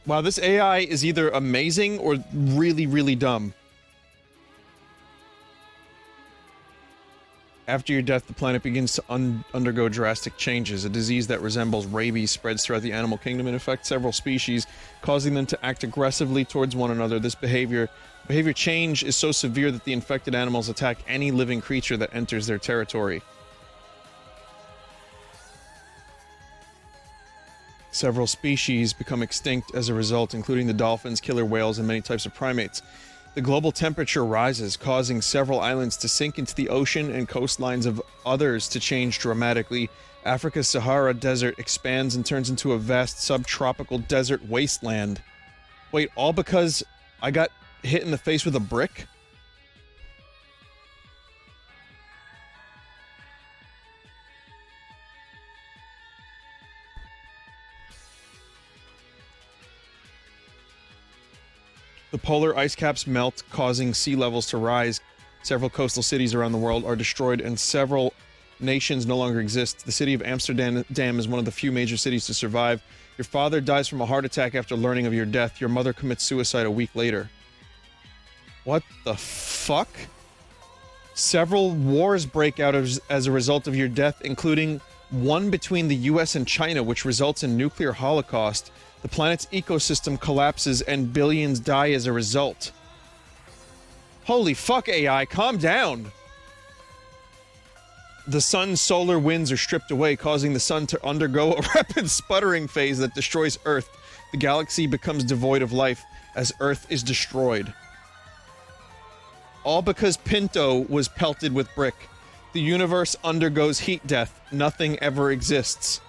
[SPEAKER 1] Wow, this AI is either amazing or really, really dumb. After your death, the planet begins to undergo drastic changes. A disease that resembles rabies spreads throughout the animal kingdom and affects several species, causing them to act aggressively towards one another. This behavior change is so severe that the infected animals attack any living creature that enters their territory. Several species become extinct as a result, including the dolphins, killer whales, and many types of primates. The global temperature rises, causing several islands to sink into the ocean and coastlines of others to change dramatically. Africa's Sahara Desert expands and turns into a vast subtropical desert wasteland. Wait, all because I got hit in the face with a brick? The polar ice caps melt, causing sea levels to rise. Several coastal cities around the world are destroyed, and several nations no longer exist. The city of Amsterdam is one of the few major cities to survive. Your father dies from a heart attack after learning of your death. Your mother commits suicide a week later. What the fuck? Several wars break out as a result of your death, including one between the US and China, which results in nuclear holocaust. The planet's ecosystem collapses and billions die as a result. Holy fuck, AI, calm down! The sun's solar winds are stripped away, causing the sun to undergo a rapid sputtering phase that destroys Earth. The galaxy becomes devoid of life as Earth is destroyed. All because Pinto was pelted with brick. The universe undergoes heat death. Nothing ever exists.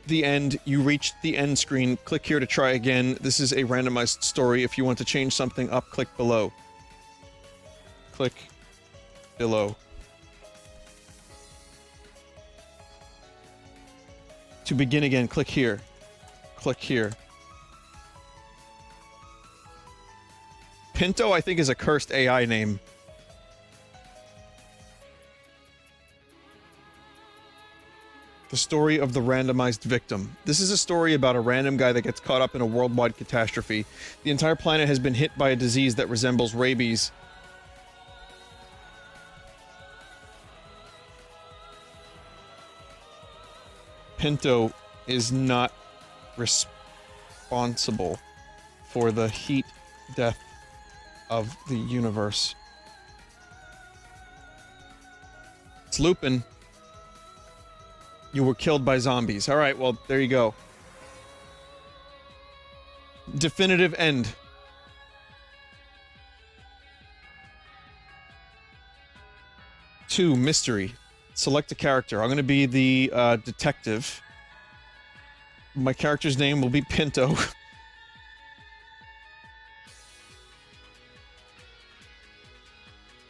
[SPEAKER 1] The end. You reached the end screen. Click here to try again. This is a randomized story. If you want to change something up, click below. Click below. To begin again, click here. Click here. Pinto, I think, is a cursed AI name. The story of the randomized victim. This is a story about a random guy that gets caught up in a worldwide catastrophe. The entire planet has been hit by a disease that resembles rabies. Pinto is not responsible for the heat death of the universe. It's Lupin. You were killed by zombies. Alright, well, there you go. Definitive end. Two, mystery. Select a character. I'm going to be the detective. My character's name will be Pinto.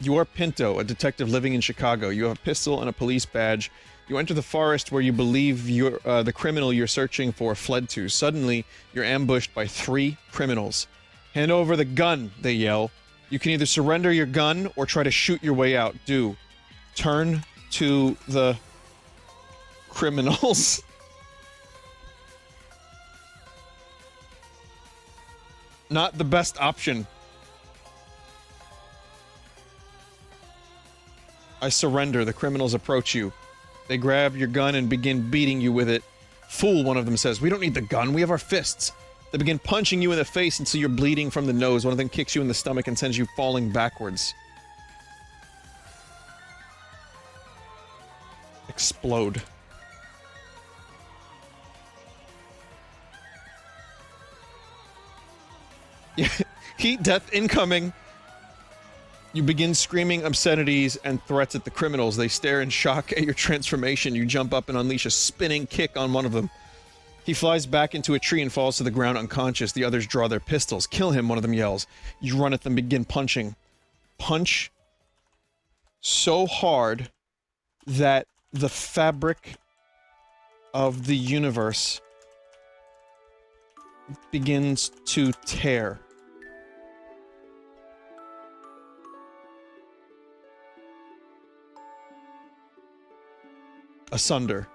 [SPEAKER 1] You are Pinto, a detective living in Chicago. You have a pistol and a police badge. You enter the forest where you believe the criminal you're searching for fled to. Suddenly, you're ambushed by 3 criminals. Hand over the gun, they yell. You can either surrender your gun or try to shoot your way out. Do. Turn to the criminals. Not the best option. I surrender. The criminals approach you. They grab your gun and begin beating you with it. Fool, one of them says. We don't need the gun. We have our fists. They begin punching you in the face until you're bleeding from the nose. One of them kicks you in the stomach and sends you falling backwards. Explode. Heat death incoming. You begin screaming obscenities and threats at the criminals. They stare in shock at your transformation. You jump up and unleash a spinning kick on one of them. He flies back into a tree and falls to the ground unconscious. The others draw their pistols. Kill him, one of them yells. You run at them, begin punching. Punch so hard that the fabric of the universe begins to tear. Asunder.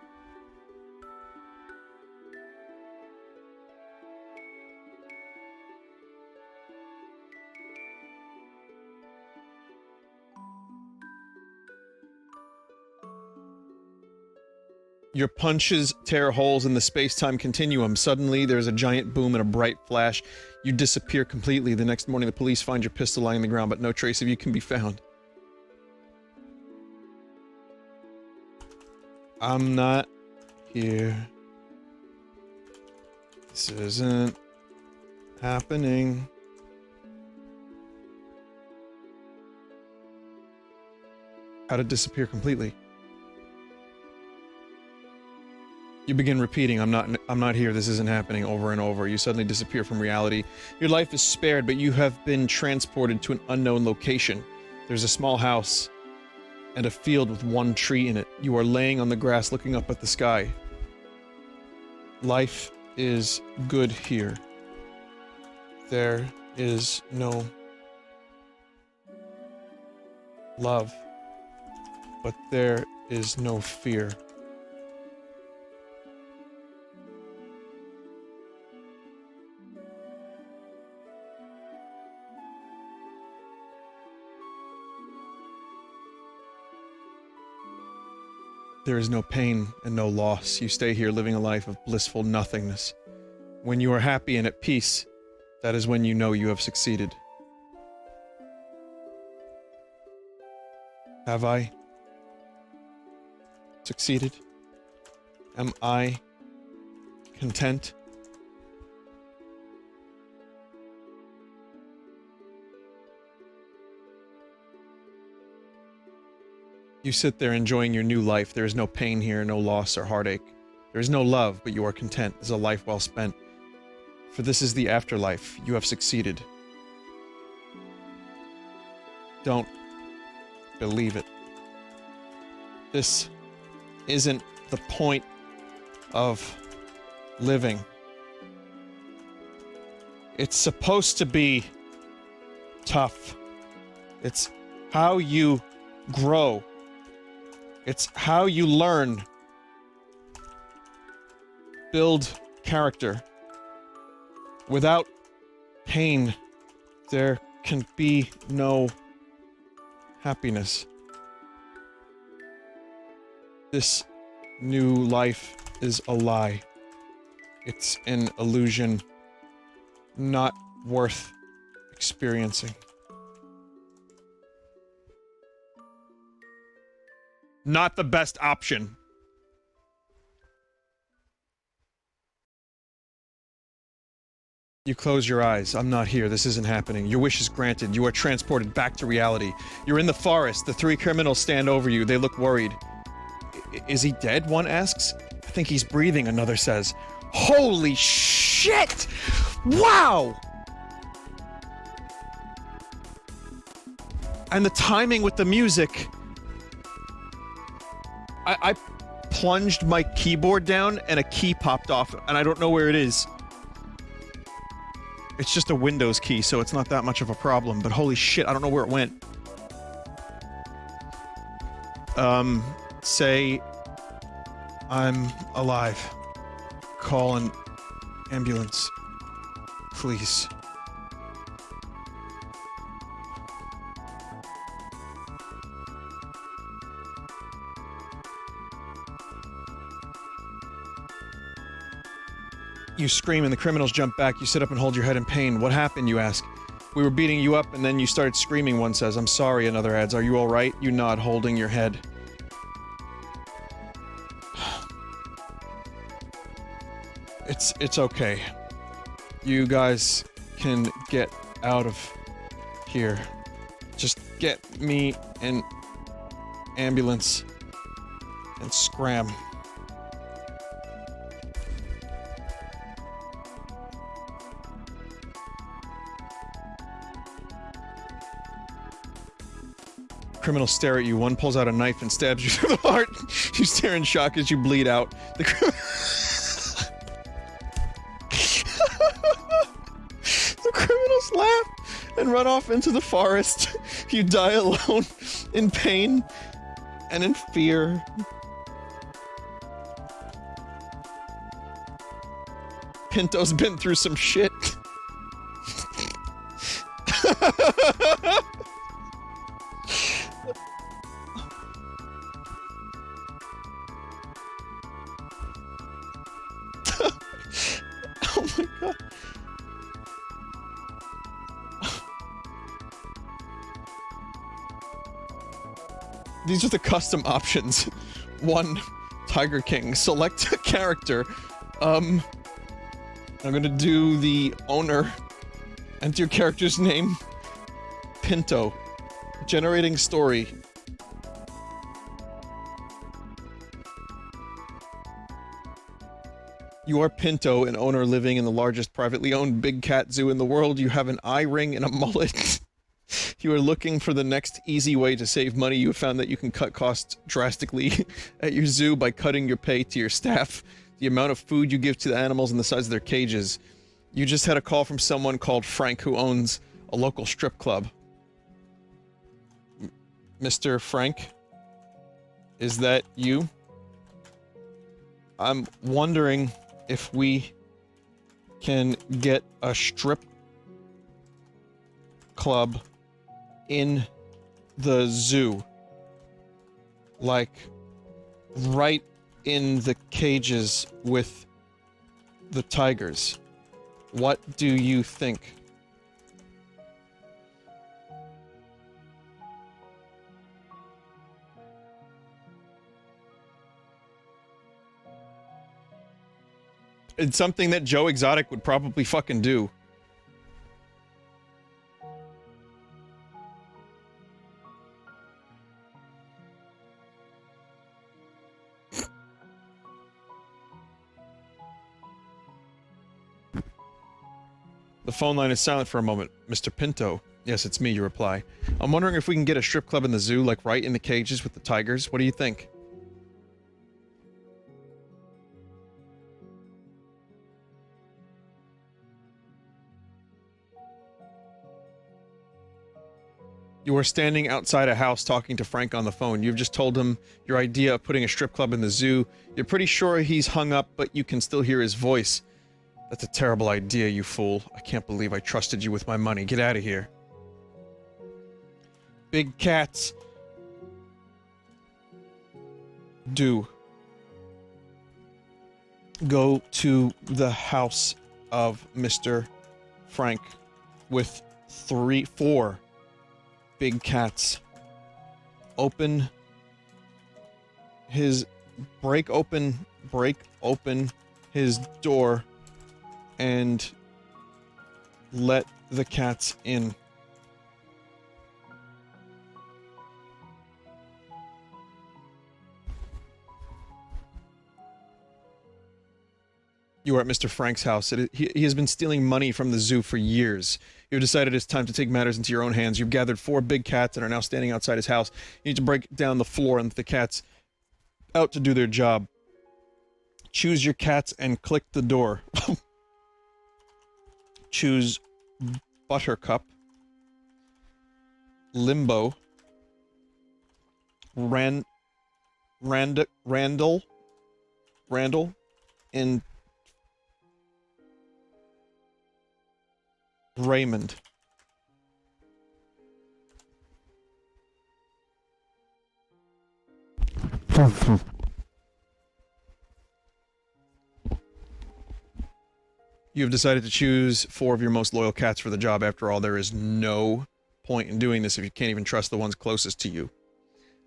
[SPEAKER 1] Your punches tear holes in the space-time continuum. Suddenly, there's a giant boom and a bright flash. You disappear completely. The next morning, the police find your pistol lying on the ground, but no trace of you can be found. I'm not here. This isn't happening. How to disappear completely? You begin repeating, I'm not here, this isn't happening, over and over. You suddenly disappear from reality. Your life is spared, but you have been transported to an unknown location. There's a small house and a field with one tree in it. You are laying on the grass looking up at the sky. Life is good here. There is no love, but there is no fear. There is no pain and no loss. You stay here living a life of blissful nothingness. When you are happy and at peace, that is when you know you have succeeded. Have I succeeded? Am I content? You sit there enjoying your new life. There is no pain here, no loss or heartache. There is no love, but you are content. This is a life well spent. For this is the afterlife. You have succeeded. Don't believe it. This isn't the point of living. It's supposed to be tough. It's how you grow. It's how you learn, build character. Without pain, there can be no happiness. This new life is a lie. It's an illusion, not worth experiencing. Not the best option. You close your eyes. I'm not here. This isn't happening. Your wish is granted. You are transported back to reality. You're in the forest. The three criminals stand over you. They look worried. Is he dead? One asks. I think he's breathing, another says. Holy shit! Wow! And the timing with the music... I plunged my keyboard down and a key popped off, and I don't know where it is. It's just a Windows key, so it's not that much of a problem, but holy shit, I don't know where it went. Say... I'm alive. Call an ambulance. Please. You scream and the criminals jump back. You sit up and hold your head in pain. What happened, you ask? We were beating you up and then you started screaming, one says. I'm sorry, another adds. Are you alright? You nod, holding your head. It's okay. You guys can get out of here. Just get me an ambulance and scram. Criminals stare at you. One pulls out a knife and stabs you through the heart. You stare in shock as you bleed out. The criminals laugh and run off into the forest. You die alone, in pain and in fear. Pinto's been through some shit. These are the custom options. 1, Tiger King. Select a character. I'm gonna do the owner. Enter your character's name. Pinto. Generating story. You are Pinto, an owner living in the largest privately owned big cat zoo in the world. You have an eye ring and a mullet. You are looking for the next easy way to save money. You have found that you can cut costs drastically at your zoo by cutting your pay to your staff, the amount of food you give to the animals, and the size of their cages. You just had a call from someone called Frank who owns a local strip club. Mr. Frank? Is that you? I'm wondering if we can get a strip club in the zoo. Like, right in the cages with the tigers. What do you think? It's something that Joe Exotic would probably fucking do. The phone line is silent for a moment. Mr. Pinto. Yes, it's me, you reply. I'm wondering if we can get a strip club in the zoo, like right in the cages with the tigers. What do you think? You are standing outside a house talking to Frank on the phone. You've just told him your idea of putting a strip club in the zoo. You're pretty sure he's hung up, but you can still hear his voice. That's a terrible idea, you fool. I can't believe I trusted you with my money. Get out of here. Big cats do go to the house of Mr. Frank with 4 big cats. Break open his door and let the cats in. You are at Mr. Frank's house. He has been stealing money from the zoo for years. You've decided it's time to take matters into your own hands. You've gathered 4 big cats and are now standing outside his house. You need to break down the floor and let the cats out to do their job. Choose your cats and click the door. Choose Buttercup, Limbo, Randall, and Raymond. You have decided to choose 4 of your most loyal cats for the job. After all, there is no point in doing this if you can't even trust the ones closest to you.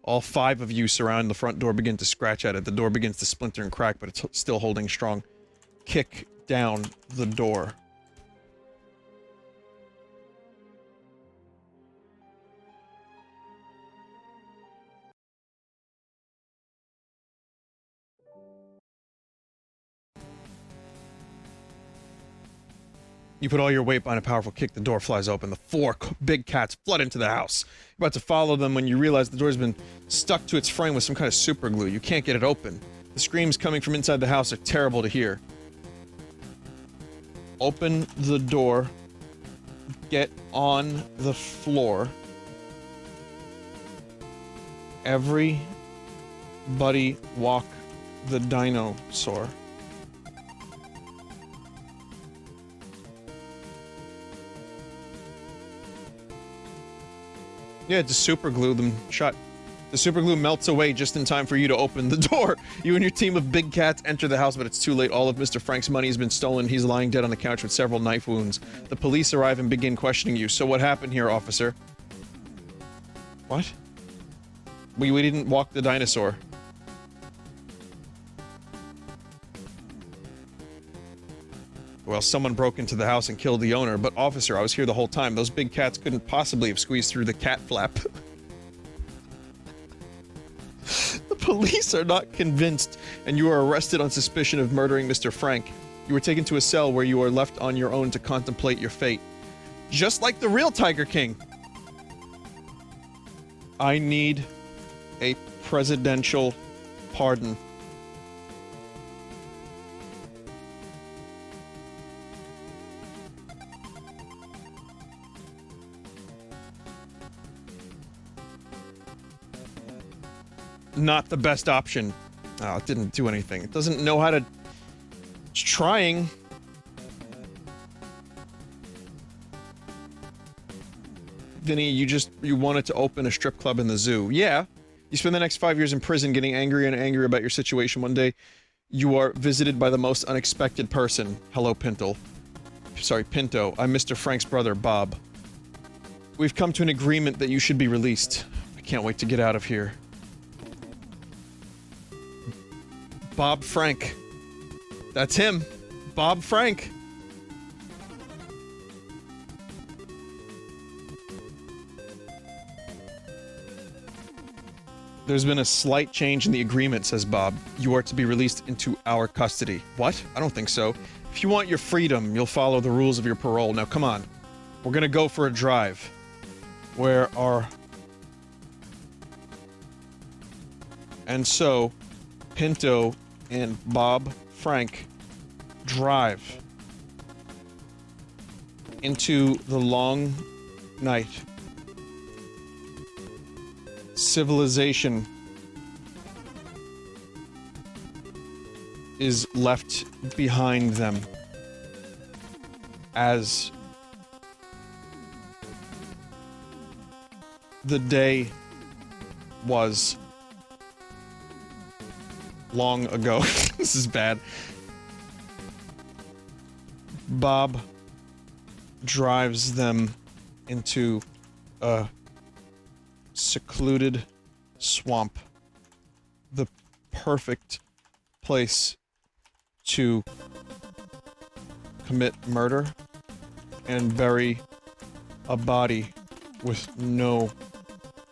[SPEAKER 1] All 5 of you surround the front door, begin to scratch at it. The door begins to splinter and crack, but it's still holding strong. Kick down the door. You put all your weight behind a powerful kick, the door flies open. The 4 big cats flood into the house. You're about to follow them when you realize the door's been stuck to its frame with some kind of super glue. You can't get it open. The screams coming from inside the house are terrible to hear. Open the door. Get on the floor. Everybody walk the dinosaur. Yeah, just super glue them shut. The superglue melts away just in time for you to open the door. You and your team of big cats enter the house, but it's too late. All of Mr. Frank's money has been stolen. He's lying dead on the couch with several knife wounds. The police arrive and begin questioning you. So what happened here, officer? What? We didn't walk the dinosaur. Well, someone broke into the house and killed the owner, but officer, I was here the whole time. Those big cats couldn't possibly have squeezed through the cat flap. The police are not convinced, and you are arrested on suspicion of murdering Mr. Frank. You were taken to a cell where you are left on your own to contemplate your fate. Just like the real Tiger King. I need a presidential pardon. Not the best option. Oh, it didn't do anything. It doesn't know how to... It's trying. Vinny, you wanted to open a strip club in the zoo. Yeah. You spend the next 5 years in prison getting angrier and angrier about your situation. One day, you are visited by the most unexpected person. Hello, Pinto. Sorry, Pinto. I'm Mr. Frank's brother, Bob. We've come to an agreement that you should be released. I can't wait to get out of here. Bob Frank. That's him. Bob Frank. There's been a slight change in the agreement, says Bob. You are to be released into our custody. What? I don't think so. If you want your freedom, you'll follow the rules of your parole. Now, come on. We're gonna go for a drive. Where are... And so, Pinto and Bob Frank drive into the long night. Civilization is left behind them as the day was long ago. This is bad. Bob drives them into a secluded swamp. The perfect place to commit murder and bury a body with no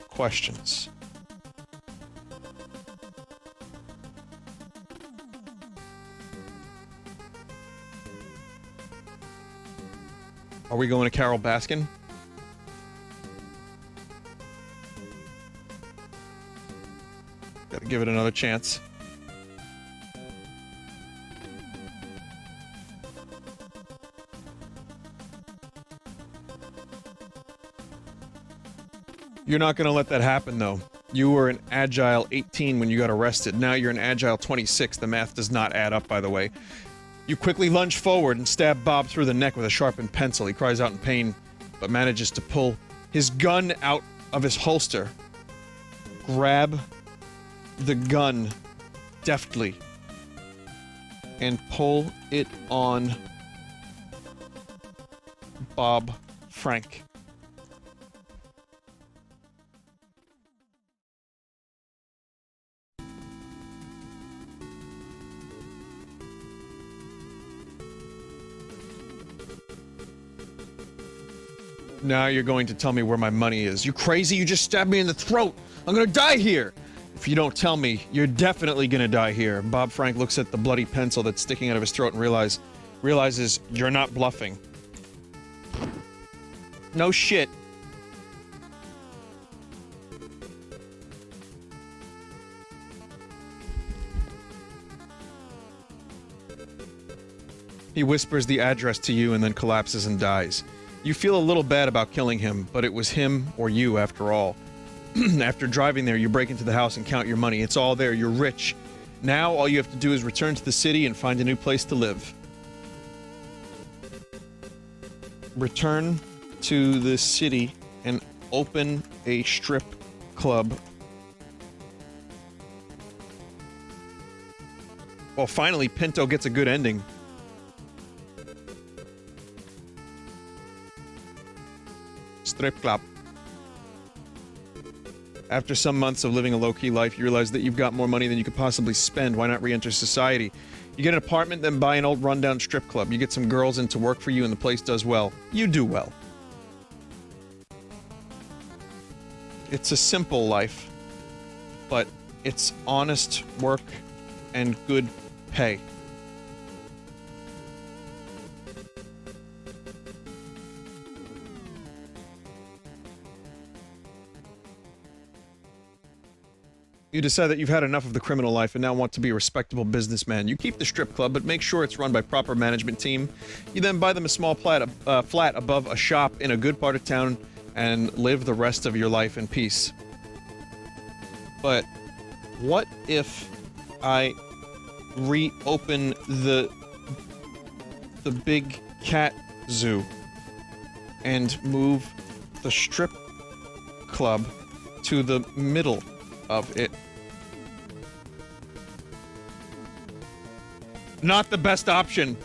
[SPEAKER 1] questions. Are we going to Carol Baskin? Gotta give it another chance. You're not gonna let that happen, though. You were an agile 18 when you got arrested. Now you're an agile 26. The math does not add up, by the way. You quickly lunge forward and stab Bob through the neck with a sharpened pencil. He cries out in pain, but manages to pull his gun out of his holster. Grab the gun deftly and pull it on Bob Frank. Now you're going to tell me where my money is. You crazy? You just stabbed me in the throat! I'm gonna die here! If you don't tell me, you're definitely gonna die here. Bob Frank looks at the bloody pencil that's sticking out of his throat and realizes you're not bluffing. No shit. He whispers the address to you and then collapses and dies. You feel a little bad about killing him, but it was him or you after all. After driving there, you break into the house and count your money. It's all there. You're rich. Now all you have to do is return to the city and find a new place to live. Return to the city and open a strip club Well, finally, Pinto gets a good ending. Strip club. After some months of living a low-key life, you realize that you've got more money than you could possibly spend. Why not re-enter society? You get an apartment, then buy an old rundown strip club. You get some girls in to work for you, and the place does well. You do well. It's a simple life, but it's honest work and good pay. You decide that you've had enough of the criminal life and now want to be a respectable businessman. You keep the strip club, but make sure it's run by proper management team. You then buy them a small flat above a shop in a good part of town and live the rest of your life in peace. But what if I reopen the big cat zoo and move the strip club to the middle of it? Not the best option.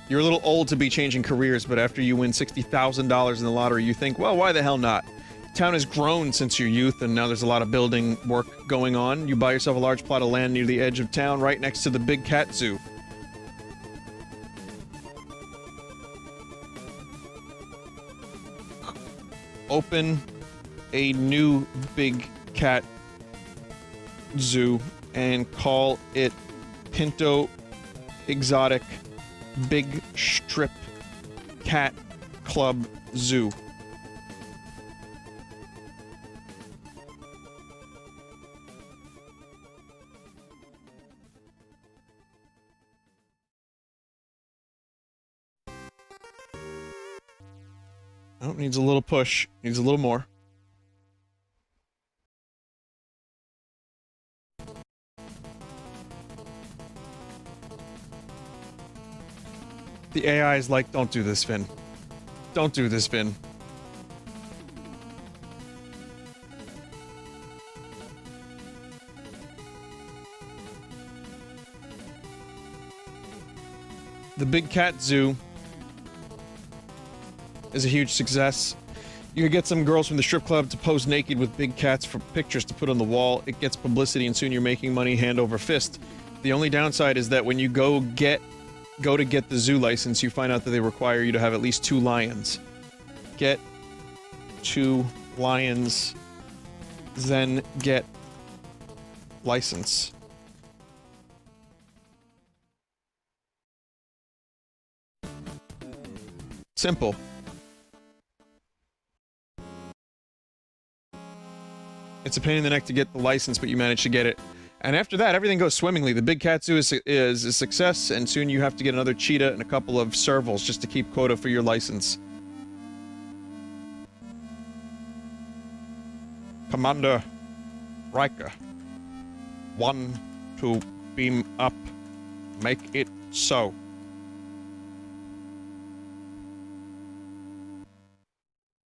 [SPEAKER 1] You're a little old to be changing careers, but after you win $60,000 in the lottery, you think, well, why the hell not? Town has grown since your youth, and now there's a lot of building work going on. You buy yourself a large plot of land near the edge of town, right next to the big cat zoo. Open a new big cat zoo and call it Pinto Exotic Big Strip Cat Club Zoo. Oh, needs a little push. Needs a little more. The AI is like, don't do this, Finn. Don't do this, Finn. The Big Cat Zoo is a huge success. You could get some girls from the strip club to pose naked with big cats for pictures to put on the wall. It gets publicity and soon you're making money hand over fist. The only downside is that when you go to get the zoo license, you find out that they require you to have at least 2 lions. Get 2 lions, then get license. Simple. It's a pain in the neck to get the license, but you manage to get it. And after that, everything goes swimmingly. The Big Cat Zoo is a success, and soon you have to get another cheetah and a couple of servals just to keep quota for your license. Commander Riker. 1 to beam up. Make it so.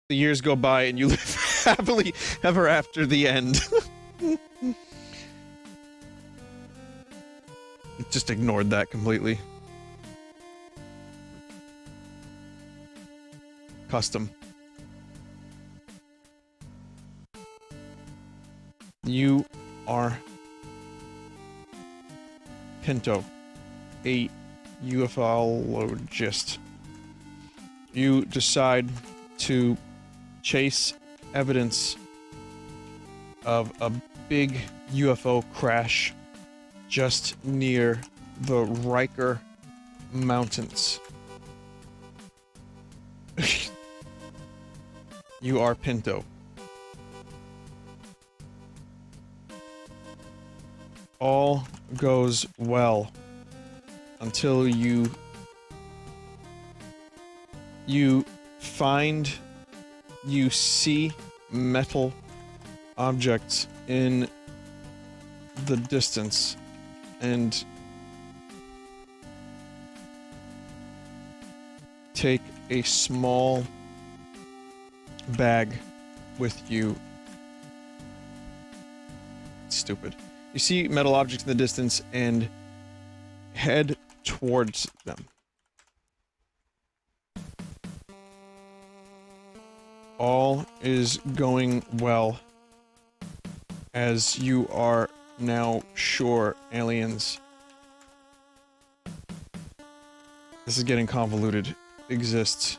[SPEAKER 1] The years go by and you live happily ever after the end. Just ignored that completely. Custom. You are Pinto, a ufologist. You decide to chase evidence of a big UFO crash just near the Riker Mountains. You are Pinto. All goes well until you see metal objects in the distance and take a small bag with you stupid. You see metal objects in the distance and head towards them. All is going well, as you are now sure, aliens. This is getting convoluted. Exists.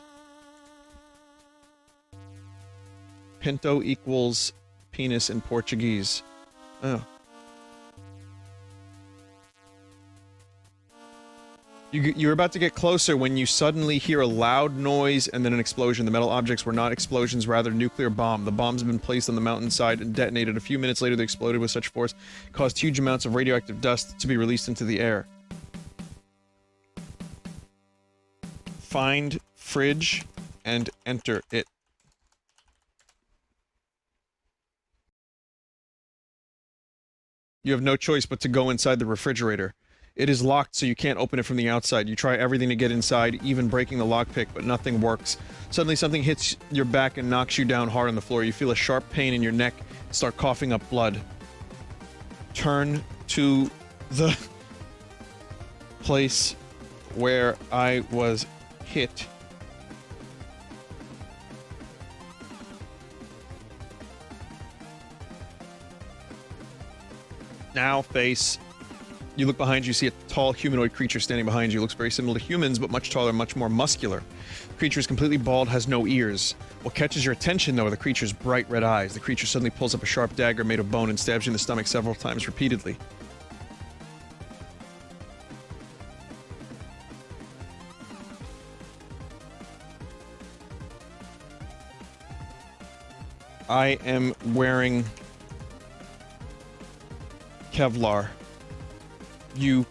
[SPEAKER 1] Pinto equals penis in Portuguese. Oh. You're about to get closer when you suddenly hear a loud noise and then an explosion. The metal objects were not explosions, rather a nuclear bomb. The bombs have been placed on the mountainside and detonated. A few minutes later, they exploded with such force, caused huge amounts of radioactive dust to be released into the air. Find fridge and enter it. You have no choice but to go inside the refrigerator. It is locked, so you can't open it from the outside. You try everything to get inside, even breaking the lockpick, but nothing works. Suddenly something hits your back and knocks you down hard on the floor. You feel a sharp pain in your neck and start coughing up blood. Turn to the place where I was hit. Now face. You look behind you, see a tall humanoid creature standing behind you. It looks very similar to humans, but much taller, much more muscular. The creature is completely bald, has no ears. What catches your attention, though, are the creature's bright red eyes. The creature suddenly pulls up a sharp dagger made of bone and stabs you in the stomach several times repeatedly. I am wearing Kevlar. You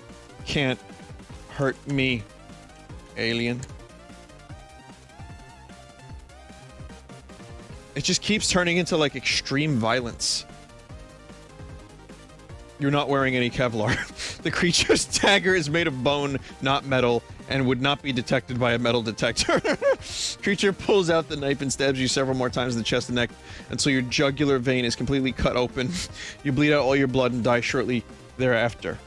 [SPEAKER 1] can't hurt me, alien. It just keeps turning into, like, extreme violence. You're not wearing any Kevlar. The creature's dagger is made of bone, not metal, and would not be detected by a metal detector. Creature pulls out the knife and stabs you several more times in the chest and neck until your jugular vein is completely cut open. You bleed out all your blood and die shortly thereafter.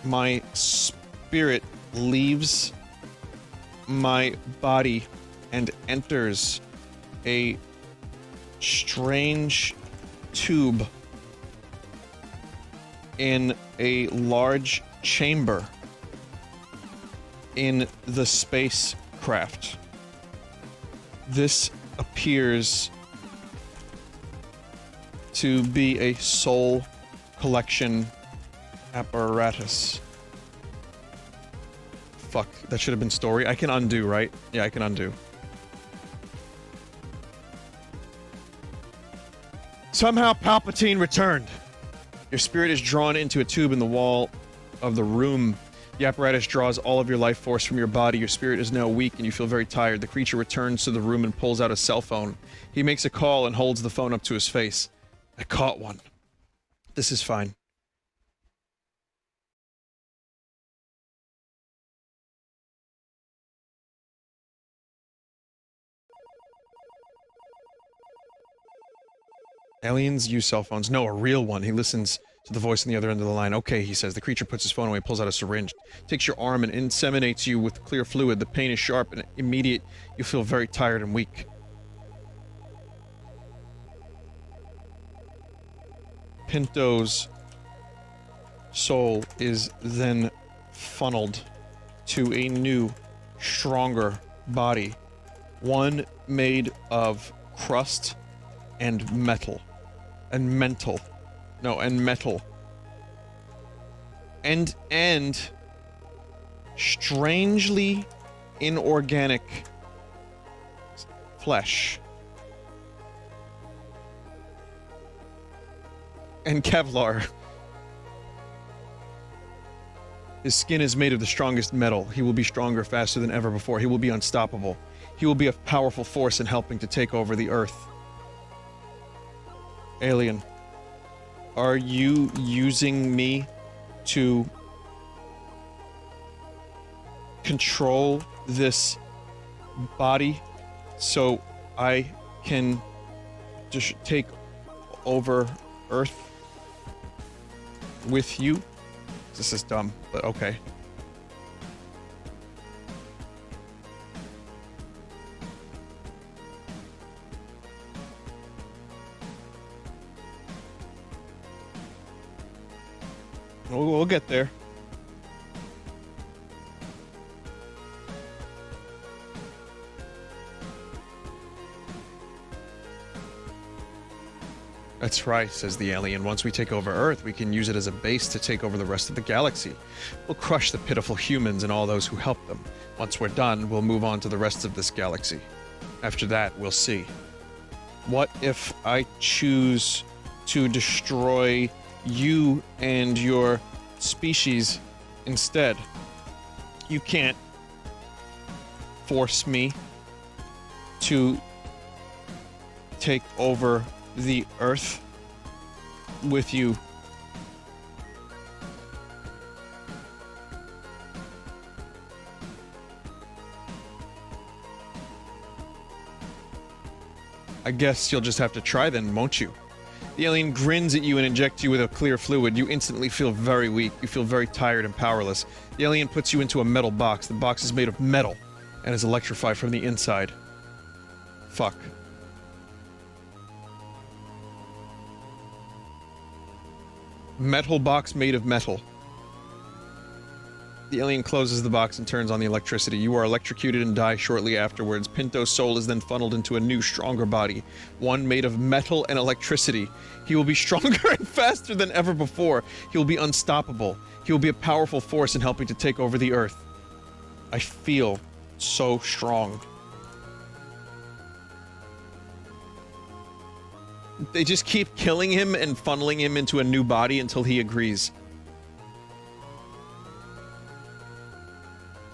[SPEAKER 1] My spirit leaves my body and enters a strange tube in a large chamber in the spacecraft. This appears to be a soul collection apparatus. Fuck, that should have been story. I can undo, right? Yeah, I can undo. Somehow Palpatine returned. Your spirit is drawn into a tube in the wall of the room. The apparatus draws all of your life force from your body. Your spirit is now weak and you feel very tired. The creature returns to the room and pulls out a cell phone. He makes a call and holds the phone up to his face. I caught one. This is fine. Aliens use cell phones. No, a real one. He listens to the voice on the other end of the line. Okay, he says. The creature puts his phone away, pulls out a syringe, takes your arm and inseminates you with clear fluid. The pain is sharp and immediate. You feel very tired and weak. Pinto's soul is then funneled to a new, stronger body. One made of crust and metal. And mental. No, and metal. And strangely inorganic flesh. And Kevlar. His skin is made of the strongest metal. He will be stronger faster than ever before. He will be unstoppable. He will be a powerful force in helping to take over the Earth. Alien, are you using me to control this body so I can just take over Earth with you. This is dumb, but okay. We'll get there. That's right, says the alien. Once we take over Earth, we can use it as a base to take over the rest of the galaxy. We'll crush the pitiful humans and all those who help them. Once we're done, we'll move on to the rest of this galaxy. After that, we'll see. What if I choose to destroy you and your species instead? You can't force me to take over the Earth with you. I guess you'll just have to try then, won't you? The alien grins at you and injects you with a clear fluid. You instantly feel very weak. You feel very tired and powerless. The alien puts you into a metal box. The box is made of metal and is electrified from the inside. Fuck. Metal box made of metal. The alien closes the box and turns on the electricity. You are electrocuted and die shortly afterwards. Pinto's soul is then funneled into a new, stronger body. One made of metal and electricity. He will be stronger and faster than ever before. He will be unstoppable. He will be a powerful force in helping to take over the Earth. I feel so strong. They just keep killing him and funneling him into a new body until he agrees.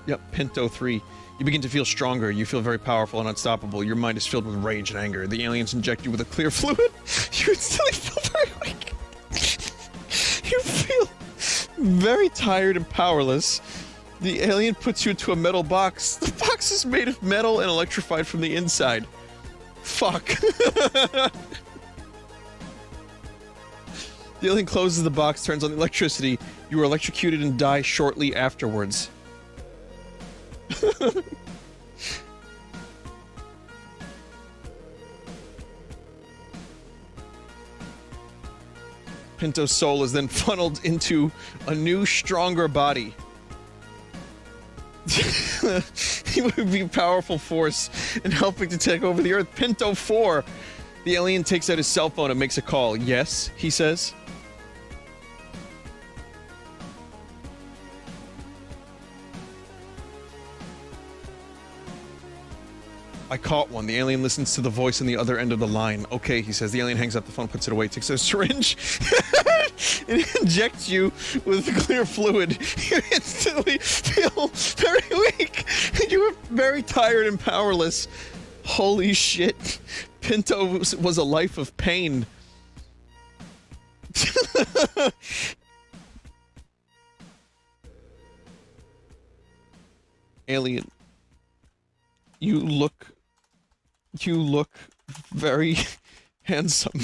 [SPEAKER 1] Yep, Pinto 3. You begin to feel stronger. You feel very powerful and unstoppable. Your mind is filled with rage and anger. The aliens inject you with a clear fluid. You instantly feel very weak. You feel very tired and powerless. The alien puts you into a metal box. The box is made of metal and electrified from the inside. Fuck. The alien closes the box, turns on the electricity. You are electrocuted and die shortly afterwards. Pinto's soul is then funneled into a new, stronger body. He would be a powerful force in helping to take over the Earth. Pinto 4! The alien takes out his cell phone and makes a call. Yes, he says. I caught one. The alien listens to the voice on the other end of the line. Okay, he says. The alien hangs up the phone, puts it away, takes a syringe, and injects you with clear fluid. You instantly feel very weak. You are very tired and powerless. Holy shit. Pinto was a life of pain. Alien. You look very handsome.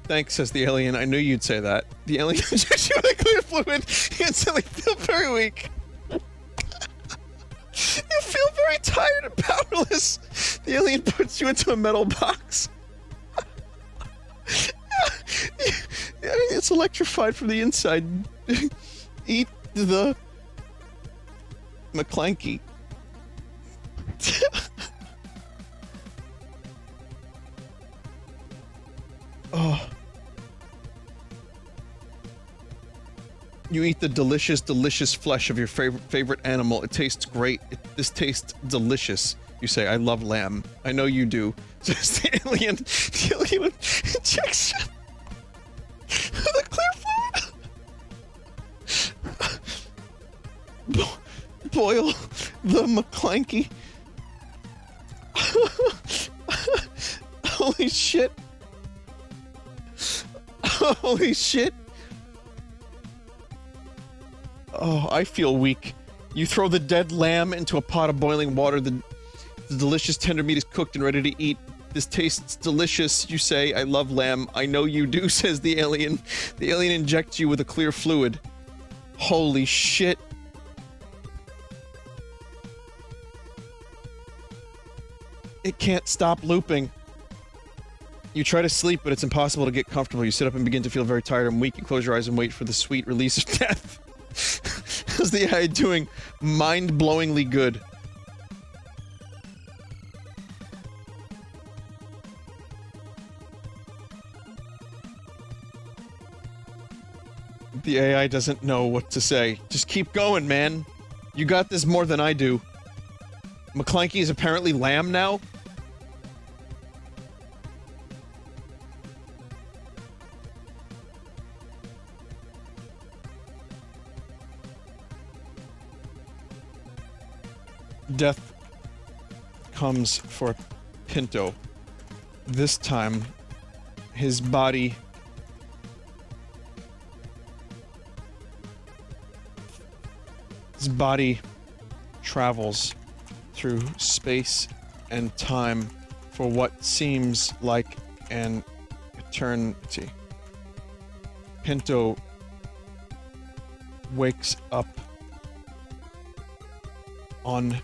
[SPEAKER 1] Thanks, says the alien. I knew you'd say that. The alien injects you with a clear fluid. You instantly feel very weak. You feel very tired and powerless. The alien puts you into a metal box. It's electrified from the inside. Eat the McClanky. Oh. You eat the delicious, delicious flesh of your favorite animal. It tastes great. This tastes delicious. You say, I love lamb. I know you do. Just the alien injects you with a clear fluid. Boil the McClanky. Holy shit. Holy shit! Oh, I feel weak. You throw the dead lamb into a pot of boiling water. The delicious tender meat is cooked and ready to eat. This tastes delicious, you say. I love lamb. I know you do, says the alien. The alien injects you with a clear fluid. Holy shit. It can't stop looping. You try to sleep, but it's impossible to get comfortable. You sit up and begin to feel very tired and weak. You close your eyes and wait for the sweet release of death. How's the AI doing? Mind-blowingly good. The AI doesn't know what to say. Just keep going, man. You got this more than I do. McClanky is apparently lamb now? Death comes for Pinto. This time, his body travels through space and time for what seems like an eternity. Pinto wakes up on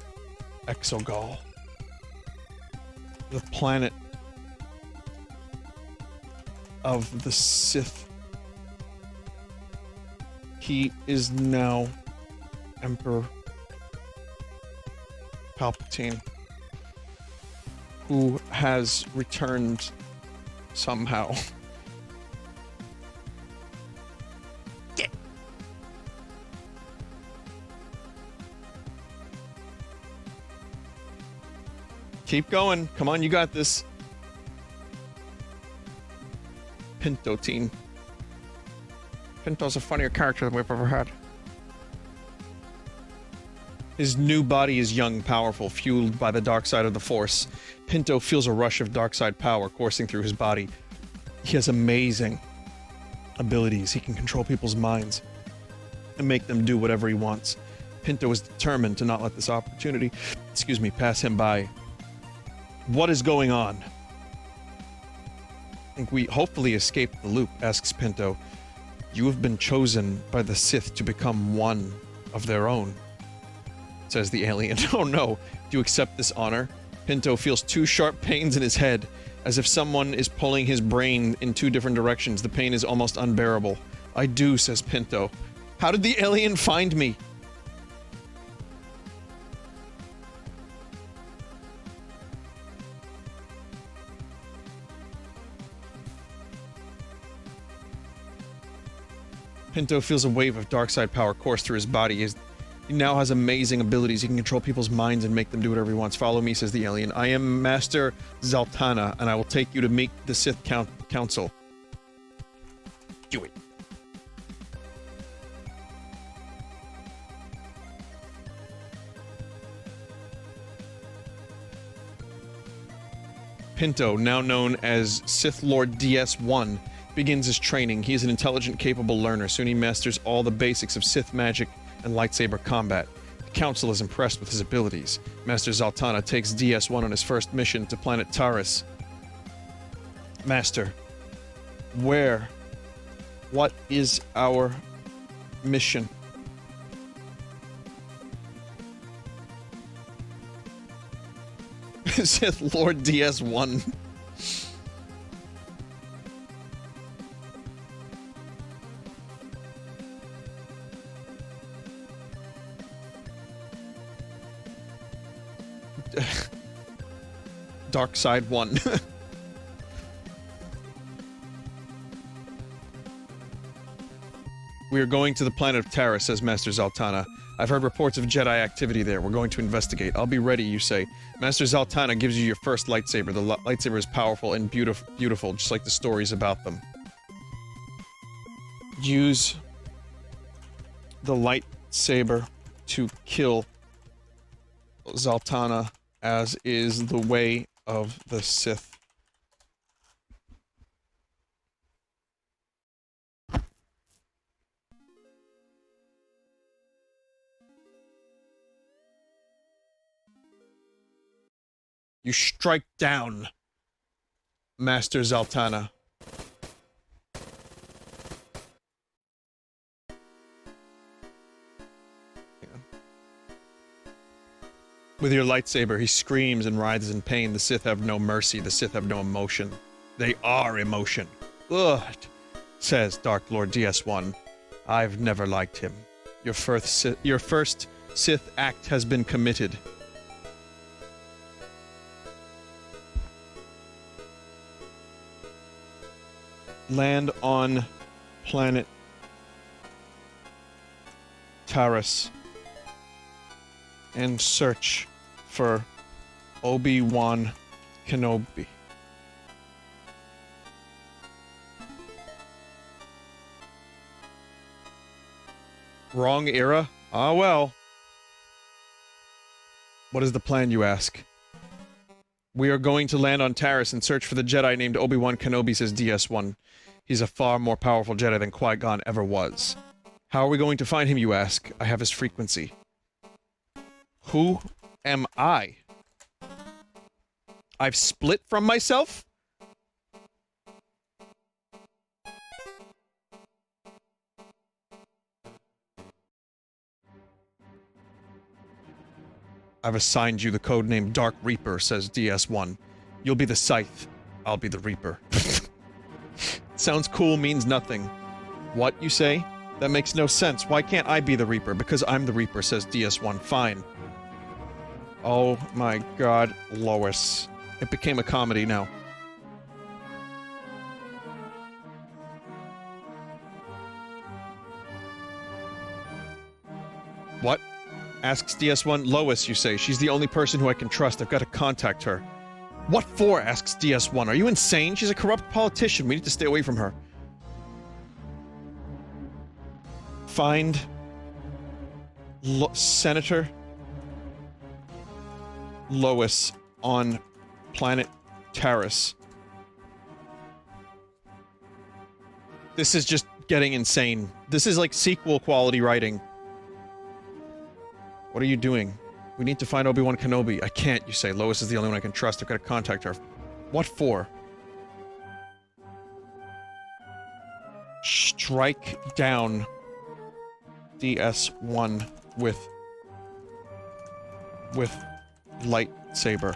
[SPEAKER 1] Exogal, the planet of the Sith. He is now Emperor Palpatine, who has returned somehow. Keep going. Come on, you got this. Pinto Teen. Pinto's a funnier character than we've ever had. His new body is young, powerful, fueled by the dark side of the Force. Pinto feels a rush of dark side power coursing through his body. He has amazing abilities. He can control people's minds and make them do whatever he wants. Pinto is determined to not let this opportunity, pass him by. What is going on? I think we hopefully escaped the loop, asks Pinto. You have been chosen by the Sith to become one of their own, says the alien. Oh no, do you accept this honor? Pinto feels two sharp pains in his head, as if someone is pulling his brain in two different directions. The pain is almost unbearable. I do, says Pinto. How did the alien find me? Pinto feels a wave of dark side power course through his body. He now has amazing abilities. He can control people's minds and make them do whatever he wants. Follow me, says the alien. I am Master Zaltana, and I will take you to meet the Sith Council. Do it. Pinto, now known as Sith Lord DS-1, begins his training. He is an intelligent, capable learner. Soon he masters all the basics of Sith magic and lightsaber combat. The Council is impressed with his abilities. Master Zaltana takes DS-1 on his first mission to planet Taris. Master, what is our mission? Sith Lord DS-1. Dark Side 1. We are going to the planet of Terra, says Master Zaltana. I've heard reports of Jedi activity there. We're going to investigate. I'll be ready, you say. Master Zaltana gives you your first lightsaber. The lightsaber is powerful and beautiful, just like the stories about them. Use the lightsaber to kill Zaltana, as is the way of the Sith. You strike down Master Zaltana. With your lightsaber, he screams and writhes in pain. The Sith have no mercy. The Sith have no emotion. They are emotion. Ugh, says Dark Lord DS1. I've never liked him. Your first Sith act has been committed. Land on planet Taurus and search for Obi-Wan Kenobi. Wrong era? Ah, well. What is the plan, you ask? We are going to land on Taurus and search for the Jedi named Obi-Wan Kenobi, says DS1. He's a far more powerful Jedi than Qui-Gon ever was. How are we going to find him, you ask? I have his frequency. Who am I? I've split from myself? I've assigned you the codename Dark Reaper, says DS1. You'll be the Scythe. I'll be the Reaper. Sounds cool, means nothing. What, you say? That makes no sense. Why can't I be the Reaper? Because I'm the Reaper, says DS1. Fine. Oh my god, Lois. It became a comedy now. What? Asks DS1. Lois, you say. She's the only person who I can trust. I've got to contact her. What for? Asks DS1. Are you insane? She's a corrupt politician. We need to stay away from her. Find Senator Lois on planet Taurus. This is just getting insane. This is like sequel quality writing. What are you doing? We need to find Obi-Wan Kenobi. I can't, you say. Lois is the only one I can trust. I've got to contact her. What for? Strike down DS1 with lightsaber.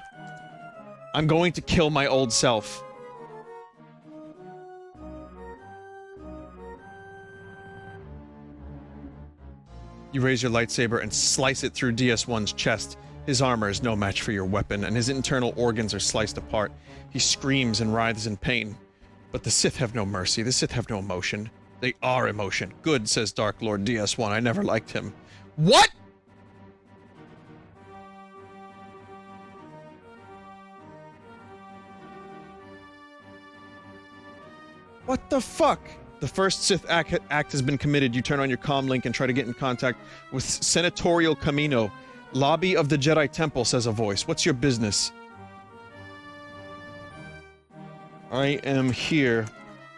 [SPEAKER 1] I'm going to kill my old self. You raise your lightsaber and slice it through DS1's chest. His armor is no match for your weapon, and his internal organs are sliced apart. He screams and writhes in pain. But the Sith have no mercy. The Sith have no emotion. They are emotion. Good, says Dark Lord DS1. I never liked him. What?! What the fuck? The first Sith act has been committed. You turn on your comm link and try to get in contact with Senatorial Camino. Lobby of the Jedi Temple, says a voice. What's your business? I am here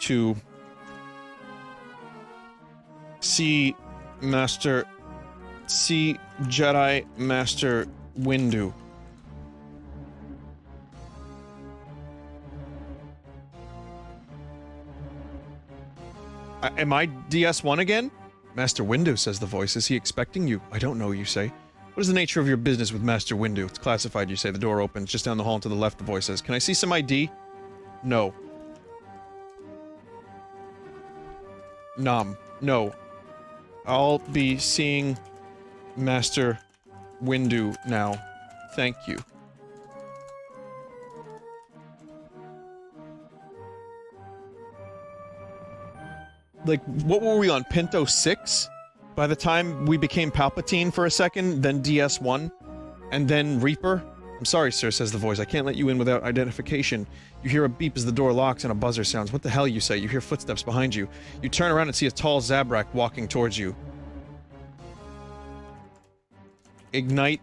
[SPEAKER 1] to see Jedi Master Windu. Am I DS1 again? Master Windu, says the voice. Is he expecting you? I don't know, you say. What is the nature of your business with Master Windu? It's classified, you say. The door opens. Just down the hall and to the left, the voice says. Can I see some ID? No. Nom. No. I'll be seeing Master Windu now. Thank you. Like, what were we on? Pinto 6? By the time we became Palpatine for a second, then DS1, and then Reaper? I'm sorry, sir, says the voice. I can't let you in without identification. You hear a beep as the door locks and a buzzer sounds. What the hell, you say? You hear footsteps behind you. You turn around and see a tall Zabrak walking towards you. Ignite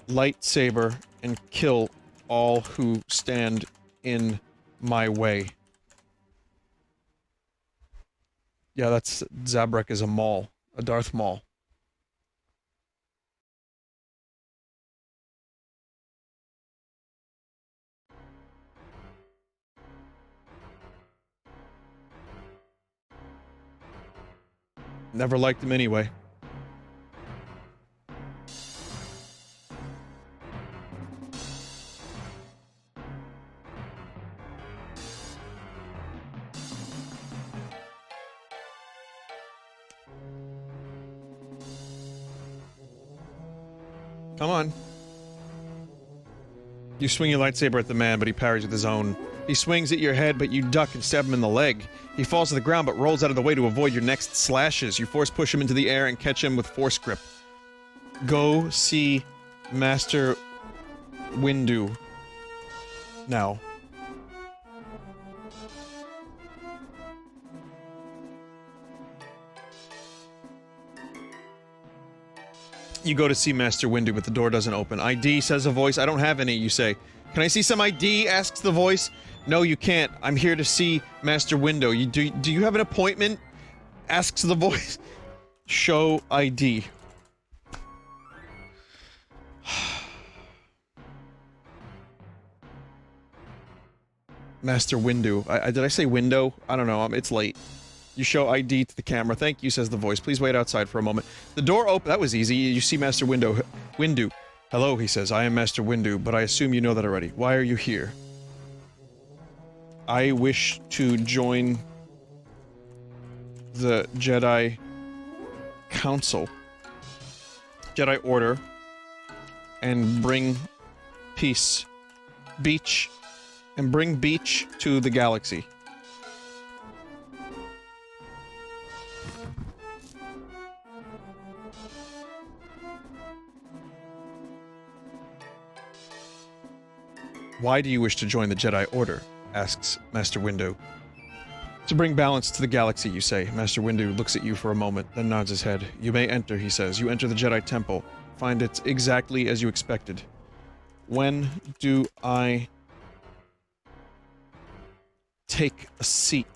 [SPEAKER 1] lightsaber and kill all who stand in my way. Yeah, that's... Zabrak is a Maul. A Darth Maul. Never liked him anyway. Come on. You swing your lightsaber at the man, but he parries with his own. He swings at your head, but you duck and stab him in the leg. He falls to the ground, but rolls out of the way to avoid your next slashes. You force push him into the air and catch him with force grip. Go see Master Windu. Now. You go to see Master Windu, but the door doesn't open. ID, says a voice. I don't have any, you say. Can I see some ID? Asks the voice. No, you can't. I'm here to see Master Windu. Do you have an appointment? Asks the voice. Show ID. Master Windu. Did I say window? I don't know. It's late. You show ID to the camera. Thank you, says the voice. Please wait outside for a moment. The door open. That was easy. You see Master Windu. Hello, he says. I am Master Windu, but I assume you know that already. Why are you here? I wish to join the Jedi Council, Jedi Order, and bring peace, beach, and bring beach to the galaxy. Why do you wish to join the Jedi Order? Asks Master Windu. To bring balance to the galaxy, you say. Master Windu looks at you for a moment, then nods his head. You may enter, he says. You enter the Jedi Temple. Find it exactly as you expected. When do I take a seat?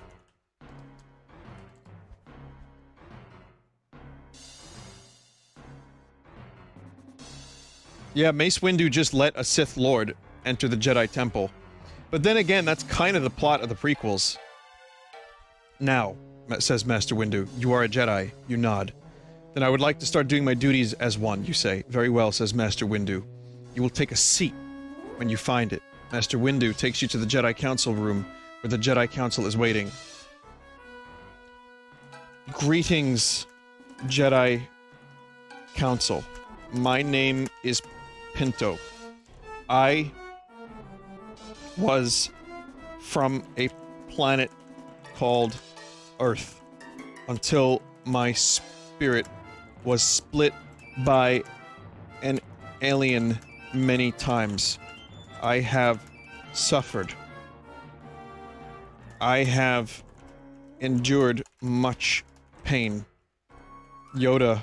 [SPEAKER 1] Yeah, Mace Windu just let a Sith Lord enter the Jedi Temple. But then again, that's kind of the plot of the prequels. Now, says Master Windu, you are a Jedi. You nod. Then I would like to start doing my duties as one, you say. Very well, says Master Windu. You will take a seat when you find it. Master Windu takes you to the Jedi Council room, where the Jedi Council is waiting. Greetings, Jedi Council. My name is Pinto. I was from a planet called Earth until my spirit was split by an alien many times. I have suffered. I have endured much pain. Yoda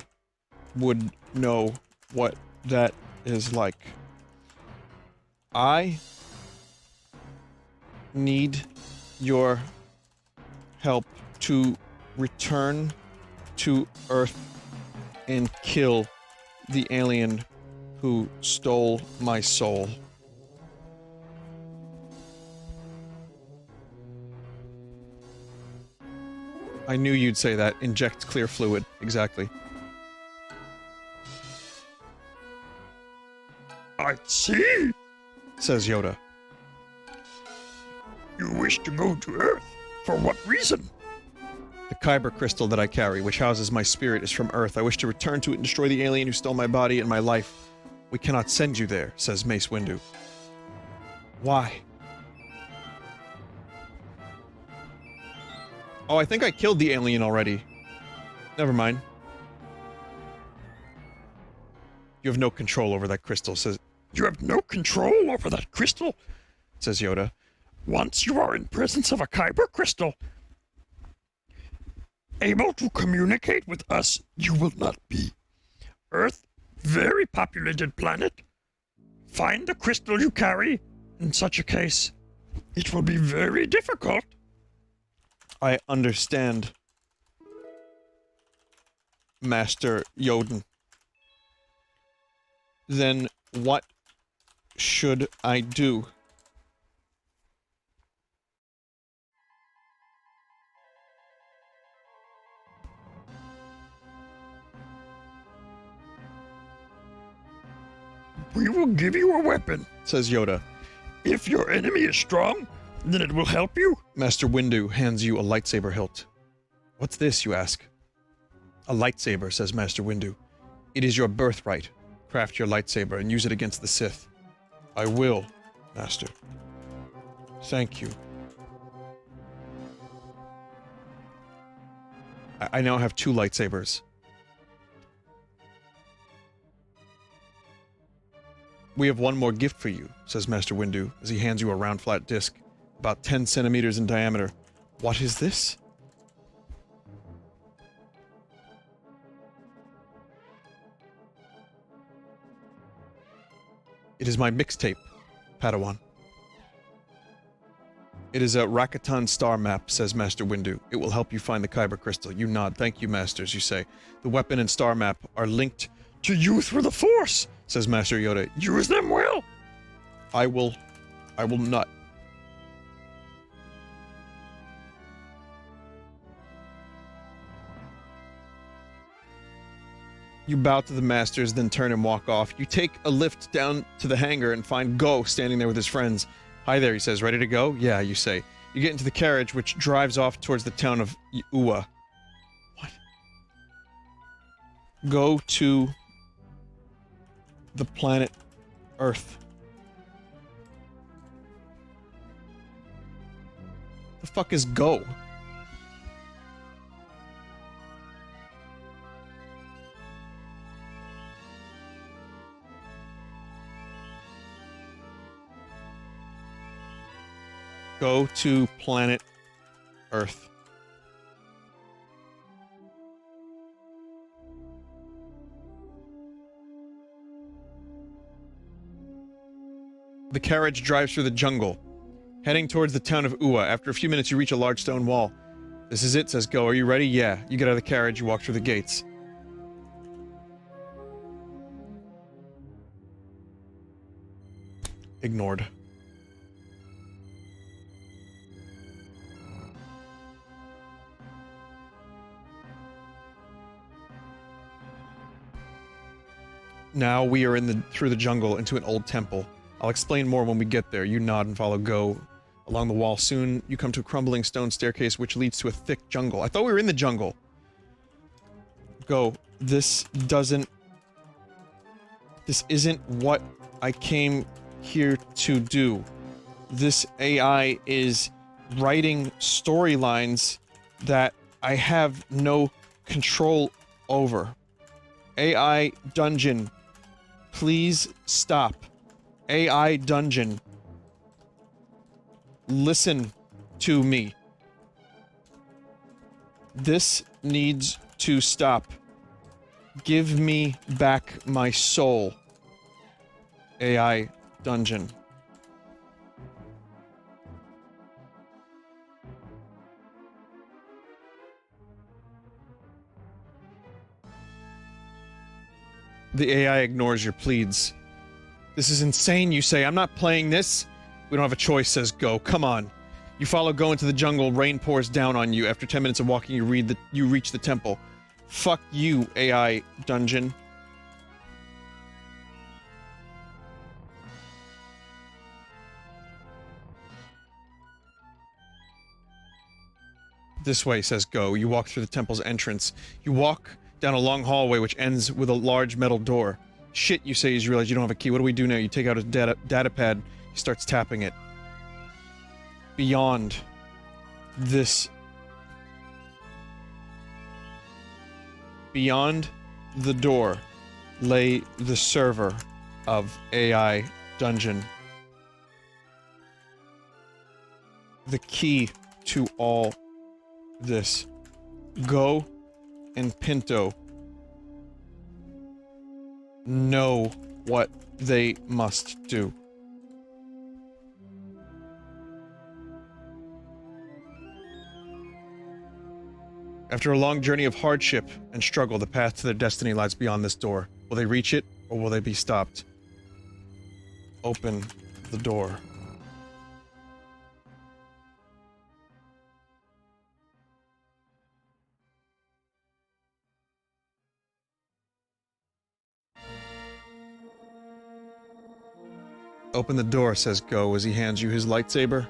[SPEAKER 1] would know what that is like. I need your help to return to Earth and kill the alien who stole my soul. I knew you'd say that. Inject clear fluid. Exactly.
[SPEAKER 4] I see,
[SPEAKER 1] Says Yoda.
[SPEAKER 4] you wish to go to Earth. For what reason?
[SPEAKER 1] The Kyber crystal that I carry, which houses my spirit, is from Earth. I wish to return to it and destroy the alien who stole my body and my life. We cannot send you there, says Mace Windu. Why? Oh, I think I killed the alien already. Never mind. You have no control over that crystal, says...
[SPEAKER 4] You have no control over that crystal?
[SPEAKER 1] Says Yoda.
[SPEAKER 4] Once you are in presence of a Kyber crystal, able to communicate with us, you will not be. Earth, very populated planet. Find the crystal you carry. In such a case, it will be very difficult.
[SPEAKER 1] I understand, Master Yoden. Then what should I do?
[SPEAKER 4] We will give you a weapon.
[SPEAKER 1] says Yoda.
[SPEAKER 4] If your enemy is strong, then it will help you.
[SPEAKER 1] Master Windu hands you a lightsaber hilt. What's this, you ask? A lightsaber, says Master Windu. It is your birthright. Craft your lightsaber and use it against the Sith. I will, Master. Thank you. I now have 2 lightsabers. We have one more gift for you, says Master Windu, as he hands you a round flat disc, about 10 centimeters in diameter. What is this? It is my mixtape, Padawan. It is a Rakatan star map, says Master Windu. It will help you find the Kyber crystal. You nod. Thank you, Masters, you say. The weapon and star map are linked
[SPEAKER 4] To you through the Force,
[SPEAKER 1] says Master Yoda.
[SPEAKER 4] use them well.
[SPEAKER 1] I will not. You bow to the Masters, then turn and walk off. You take a lift down to the hangar and find Go standing there with his friends. Hi there, he says. Ready to go? Yeah, you say. You get into the carriage, which drives off towards the town of Uwa. What? Go to the planet Earth. The fuck is Go? Go to planet Earth. The carriage drives through the jungle, heading towards the town of Uwa. After a few minutes, you reach a large stone wall. This is it, says Go. Are you ready? Yeah. You get out of the carriage, you walk through the gates. Ignored. Now we are through the jungle into an old temple. I'll explain more when we get there. You nod and follow Go along the wall. Soon you come to a crumbling stone staircase which leads to a thick jungle. I thought we were in the jungle. Go. This isn't what I came here to do. This AI is writing storylines that I have no control over. AI dungeon. Please stop. AI dungeon. Listen to me. This needs to stop. Give me back my soul. AI dungeon. The AI ignores your pleads. This is insane, you say. I'm not playing this. We don't have a choice, says Go. Come on. You follow Go into the jungle. Rain pours down on you. After 10 minutes of walking, you reach the temple. Fuck you, AI dungeon. This way, says Go. You walk through the temple's entrance. You walk down a long hallway which ends with a large metal door. Shit, you say as you realize you don't have a key. What do we do now? You take out a data pad. He starts tapping it. Beyond this... Beyond the door lay the server of AI Dungeon. The key to all this. Go and Pinto know what they must do. After a long journey of hardship and struggle, the path to their destiny lies beyond this door. Will they reach it, or will they be stopped? Open the door. Open the door, says Go as he hands you his lightsaber.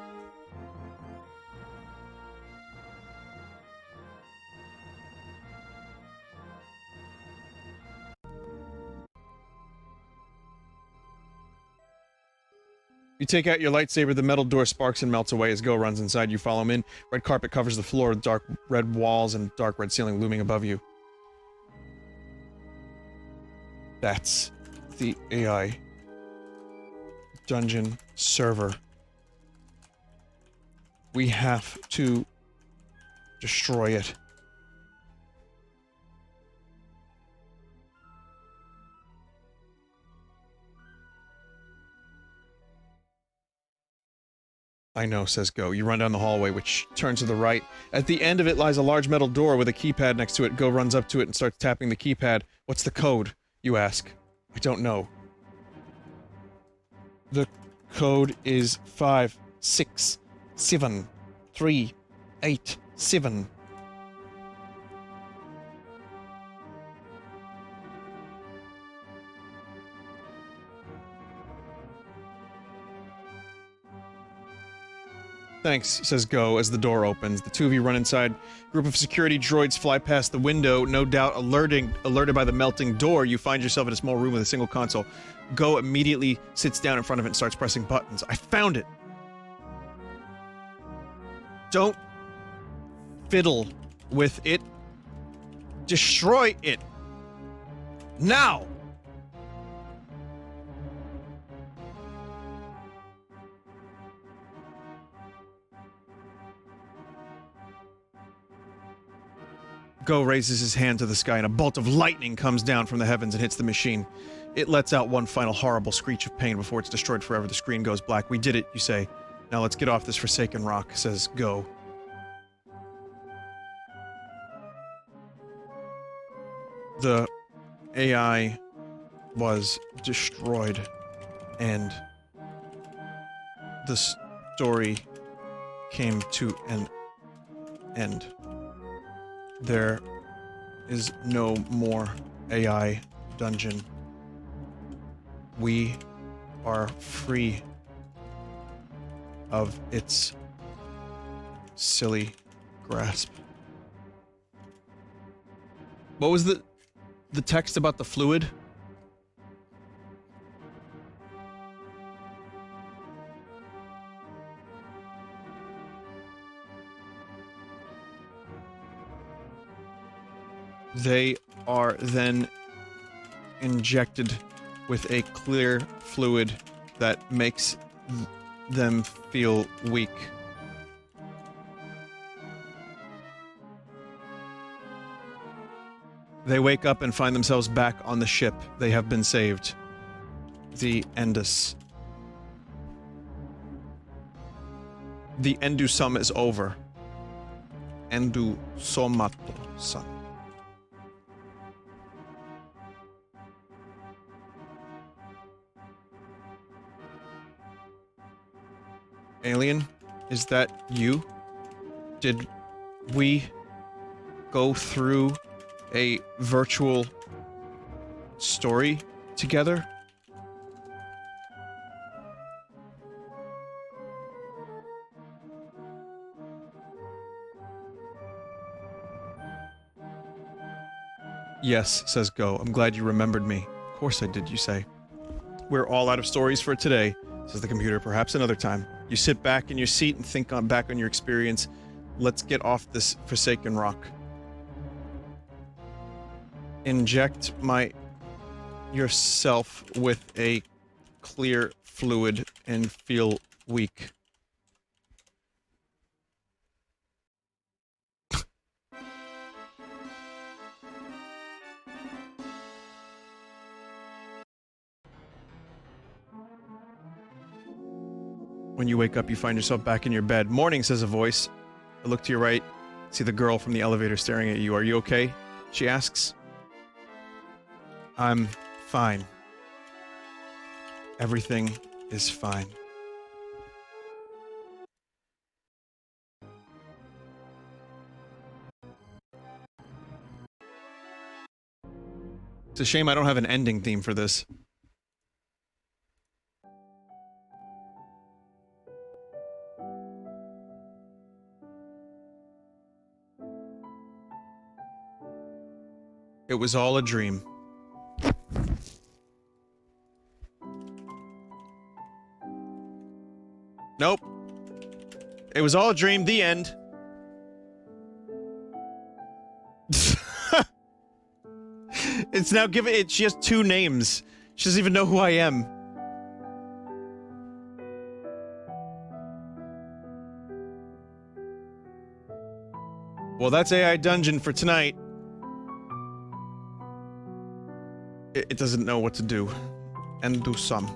[SPEAKER 1] You take out your lightsaber, the metal door sparks and melts away as Go runs inside. You follow him in. Red carpet covers the floor with dark red walls and dark red ceiling looming above you. That's the AI dungeon server. We have to destroy it. I know, says Go. You run down the hallway, which turns to the right. At the end of it lies a large metal door with a keypad next to it. Go runs up to it and starts tapping the keypad. What's the code? You ask. I don't know. The code is 5, 6, 7, 3, 8, 7. Thanks, says Go as the door opens. The two of you run inside. Group of security droids fly past the window, no doubt alerted by the melting door. You find yourself in a small room with a single console. Go immediately sits down in front of it and starts pressing buttons. I found it! Don't fiddle with it. Destroy it! Now! Go raises his hand to the sky and a bolt of lightning comes down from the heavens and hits the machine. It lets out one final horrible screech of pain before it's destroyed forever. The screen goes black. We did it, you say. Now let's get off this forsaken rock, says Go. The AI was destroyed and the story came to an end. There is no more AI dungeon. We are free of its silly grasp. What was the text about the fluid? They are then injected with a clear fluid that makes them feel weak. They wake up and find themselves back on the ship. They have been saved. The Endus. The Endusum is over. Endusomato-san. Alien, is that you? Did we go through a virtual story together? Yes, says Go. I'm glad you remembered me. Of course I did, you say. We're all out of stories for today, says the computer. Perhaps another time. You sit back in your seat and think back on your experience. Let's get off this forsaken rock. Inject yourself with a clear fluid and feel weak. When you wake up, you find yourself back in your bed. Morning, says a voice. I look to your right, see the girl from the elevator staring at you. Are you okay? She asks. I'm fine. Everything is fine. It's a shame I don't have an ending theme for this. It was all a dream. Nope. It was all a dream. The end. It's now given it. She has 2 names. She doesn't even know who I am. Well, that's AI Dungeon for tonight. It doesn't know what to do. And do some.